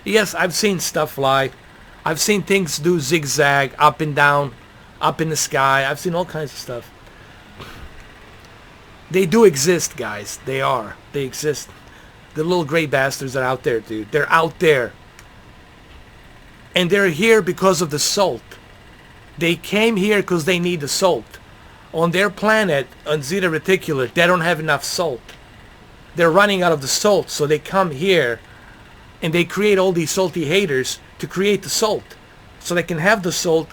Yes, I've seen stuff fly. I've seen things do zigzag, up and down, up in the sky. I've seen all kinds of stuff. They do exist, guys. They exist. The little gray bastards are out there, dude. They're out there. And they're here because of the salt. They came here because they need the salt. On their planet, on Zeta Reticuli, they don't have enough salt. They're running out of the salt, so they come here and they create all these salty haters to create the salt. So they can have the salt,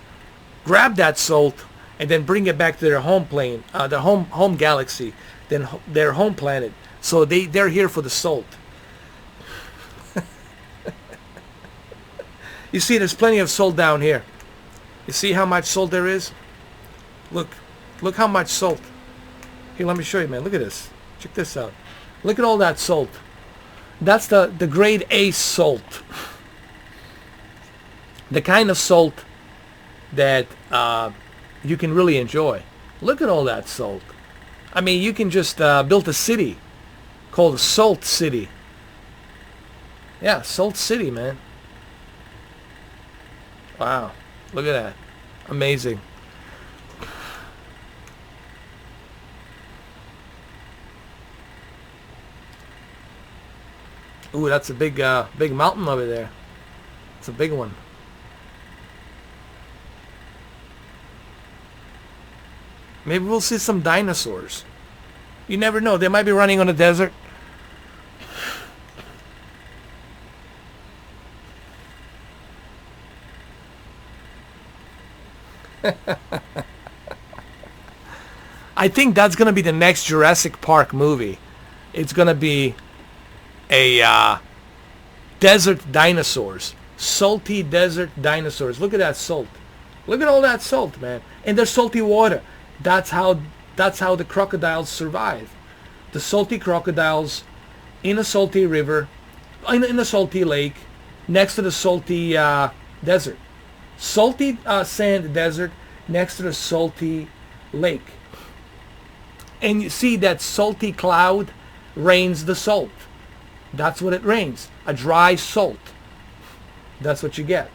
grab that salt, and then bring it back to their home plane, their home galaxy, then their home planet. So they're here for the salt. You see, there's plenty of salt down here. You see how much salt there is? Look how much salt. Here, let me show you, man. Look at this. Check this out. Look at all that salt. That's the grade A salt. The kind of salt that you can really enjoy. Look at all that salt. I mean, you can just build a city called Salt City. Yeah, Salt City, man. Wow. Look at that. Amazing. Ooh, that's a big mountain over there. It's a big one. Maybe we'll see some dinosaurs. You never know. They might be running on a desert. I think that's going to be the next Jurassic Park movie. It's going to be a desert dinosaurs. Salty desert dinosaurs. Look at that salt. Look at all that salt, man. And there's salty water. That's how the crocodiles survive. The salty crocodiles in a salty river, in a salty lake, next to the salty desert. Salty sand desert next to the salty lake. And you see that salty cloud rains the salt. That's what it rains. A dry salt. That's what you get.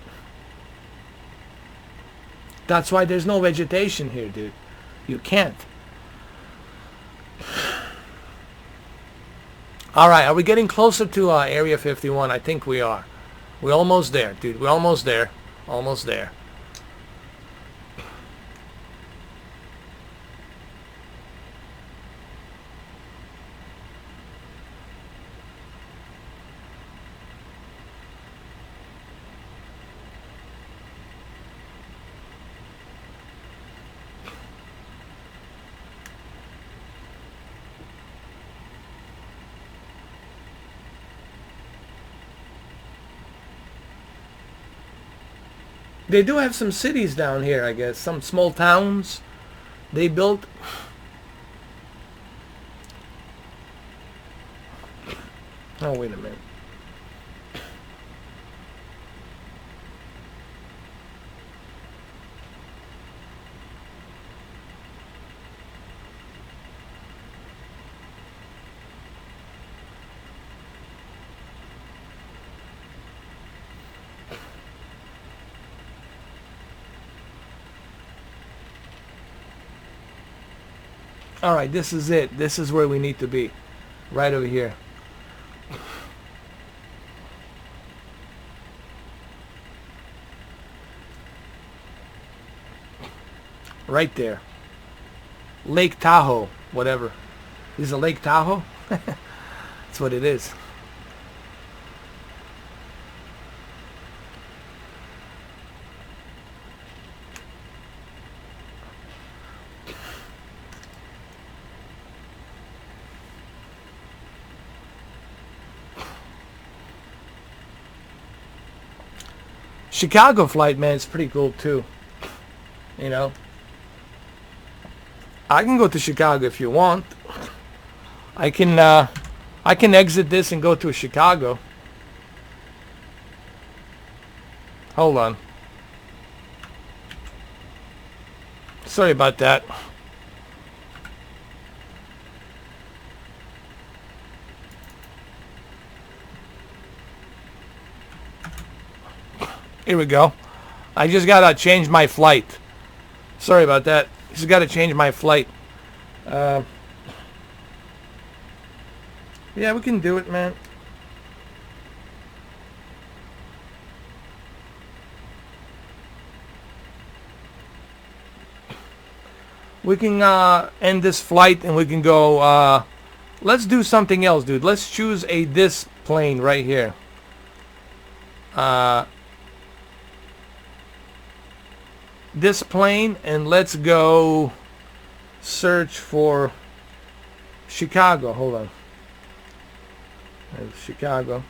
That's why there's no vegetation here, dude. You can't. All right, are we getting closer to Area 51? I think we are. We're almost there, dude. We're almost there. Almost there. They do have some cities down here, I guess. Some small towns they built. Oh, wait a minute. All right, this is it. This is where we need to be. Right over here. Right there. Lake Tahoe, whatever. Is it Lake Tahoe? That's what it is. Chicago flight, man, it's pretty cool too. You know, I can go to Chicago if you want. I can exit this and go to Chicago. Hold on. Sorry about that. Here we go. I just gotta change my flight. Sorry about that. Just gotta change my flight. Yeah, we can do it, man. We can end this flight and we can go. Let's do something else, dude. Let's choose this plane right here. This plane, and let's go search for Chicago. Hold on. There's Chicago.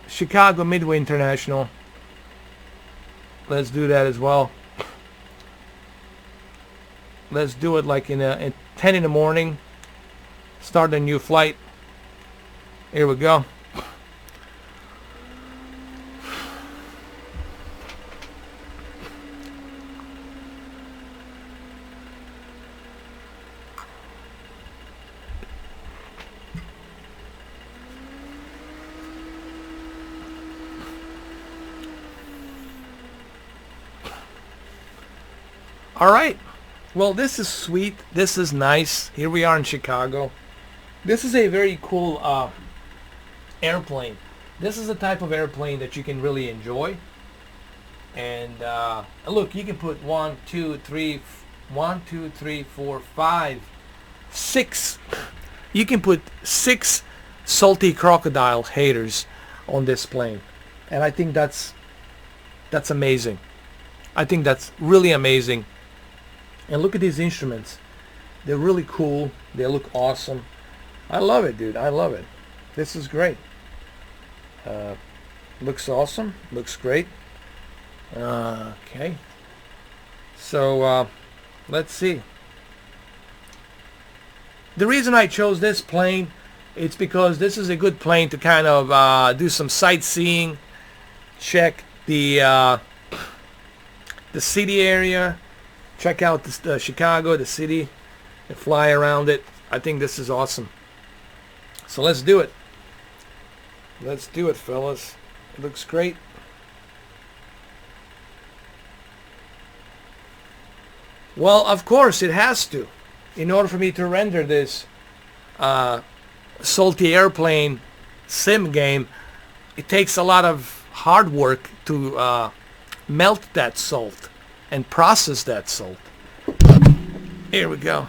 Chicago Midway International. Let's do that as well. Let's do it like in 10 in the morning. Start a new flight. Here we go. All right. Well, this is sweet. This is nice. Here we are in Chicago. This is a very cool airplane. This is the type of airplane that you can really enjoy. And look, you can put 1, 2, 3, 4, 5, 6. You can put 6 salty crocodile haters on this plane. And I think that's amazing. I think that's really amazing. And look at these instruments. They're really cool. They look awesome. I love it, dude. I love it. This is great. Looks awesome. Looks great. Okay. So, let's see. The reason I chose this plane, it's because this is a good plane to kind of do some sightseeing, check the city area, check out the Chicago, the city, and fly around it. I think this is awesome. So let's do it. Let's do it, fellas. It looks great. Well, of course it has to. In order for me to render this Salty Airplane sim game, it takes a lot of hard work to melt that salt and process that salt. Here we go.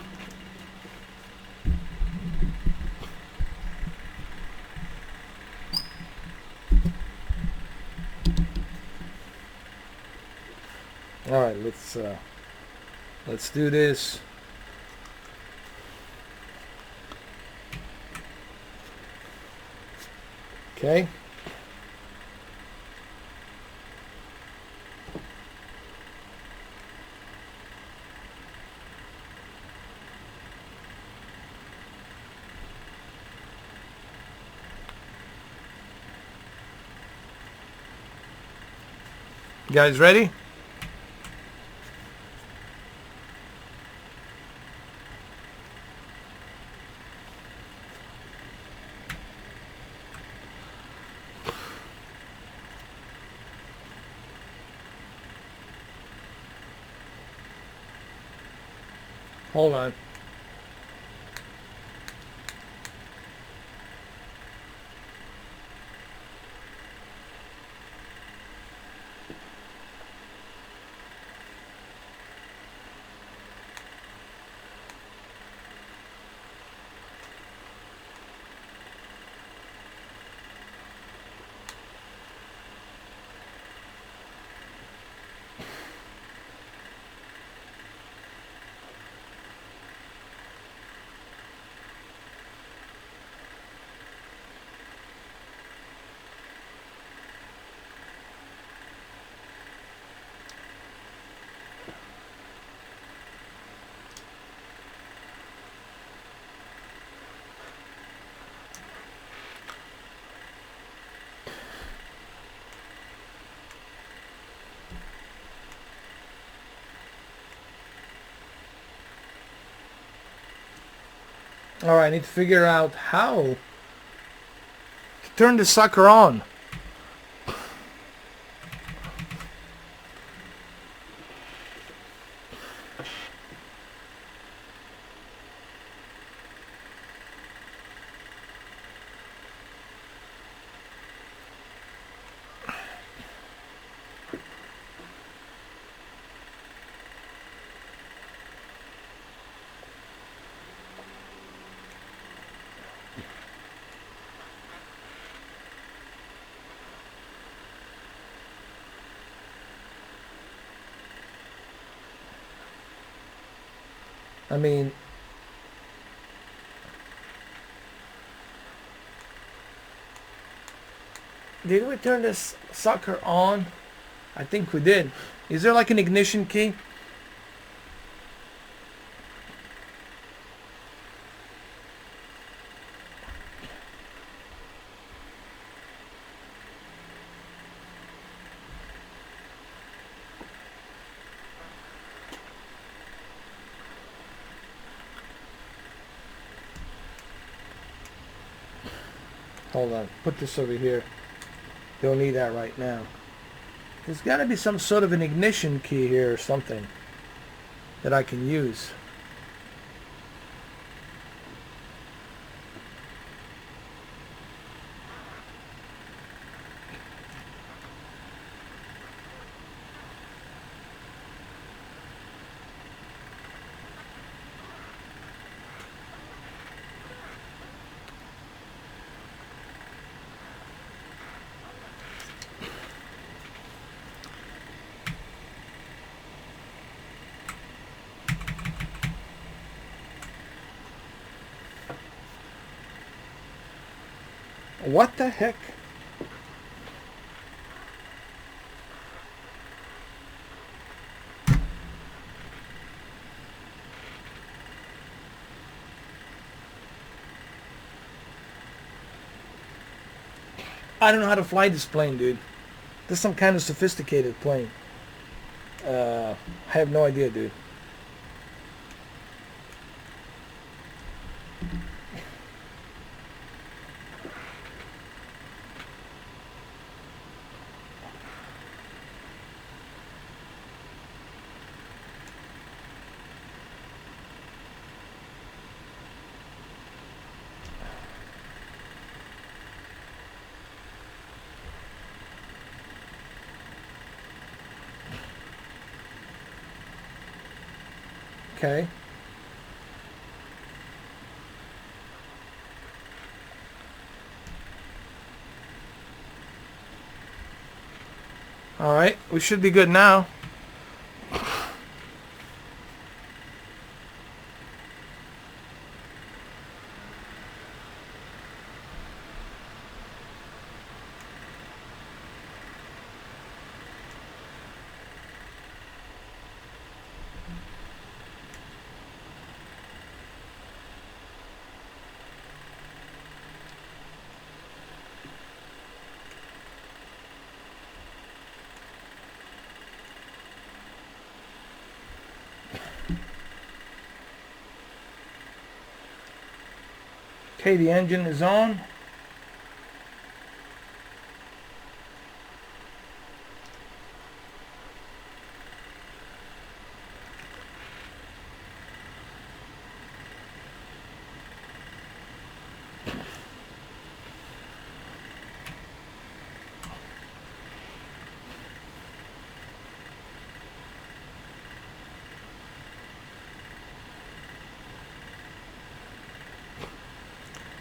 All right, let's do this. Okay. You guys ready? Hold on. All right, I need to figure out how to turn the sucker on. I mean, did we turn this sucker on? I think we did. Is there like an ignition key? Hold on, put this over here. Don't need that right now. There's got to be some sort of an ignition key here or something that I can use. What the heck? I don't know how to fly this plane, dude. This is some kind of sophisticated plane. I have no idea, dude. Okay. All right, we should be good now. Okay, the engine is on.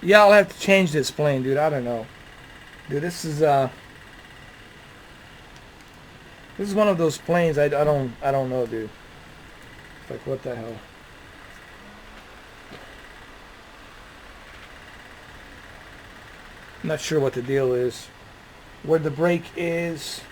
Yeah, I'll have to change this plane, dude. I don't know. Dude, this is one of those planes I don't know, dude. It's like, what the hell? I'm not sure what the deal is. Where the brake is.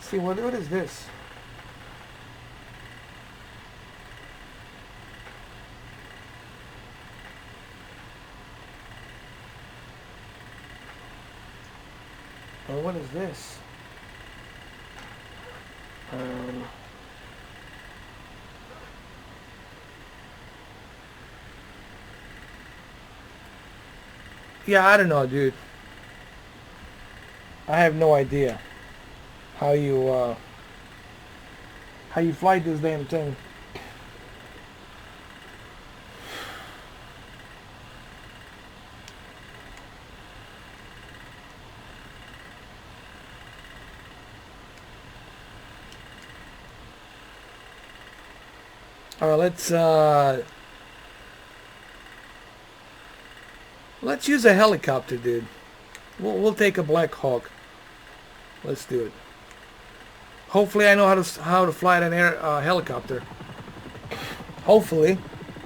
See, what is this? Or what is this? Yeah, I don't know, dude. I have no idea how you fly this damn thing. All right, let's use a helicopter, dude. We'll take a Black Hawk. Let's do it. Hopefully, I know how to fly an helicopter. Hopefully.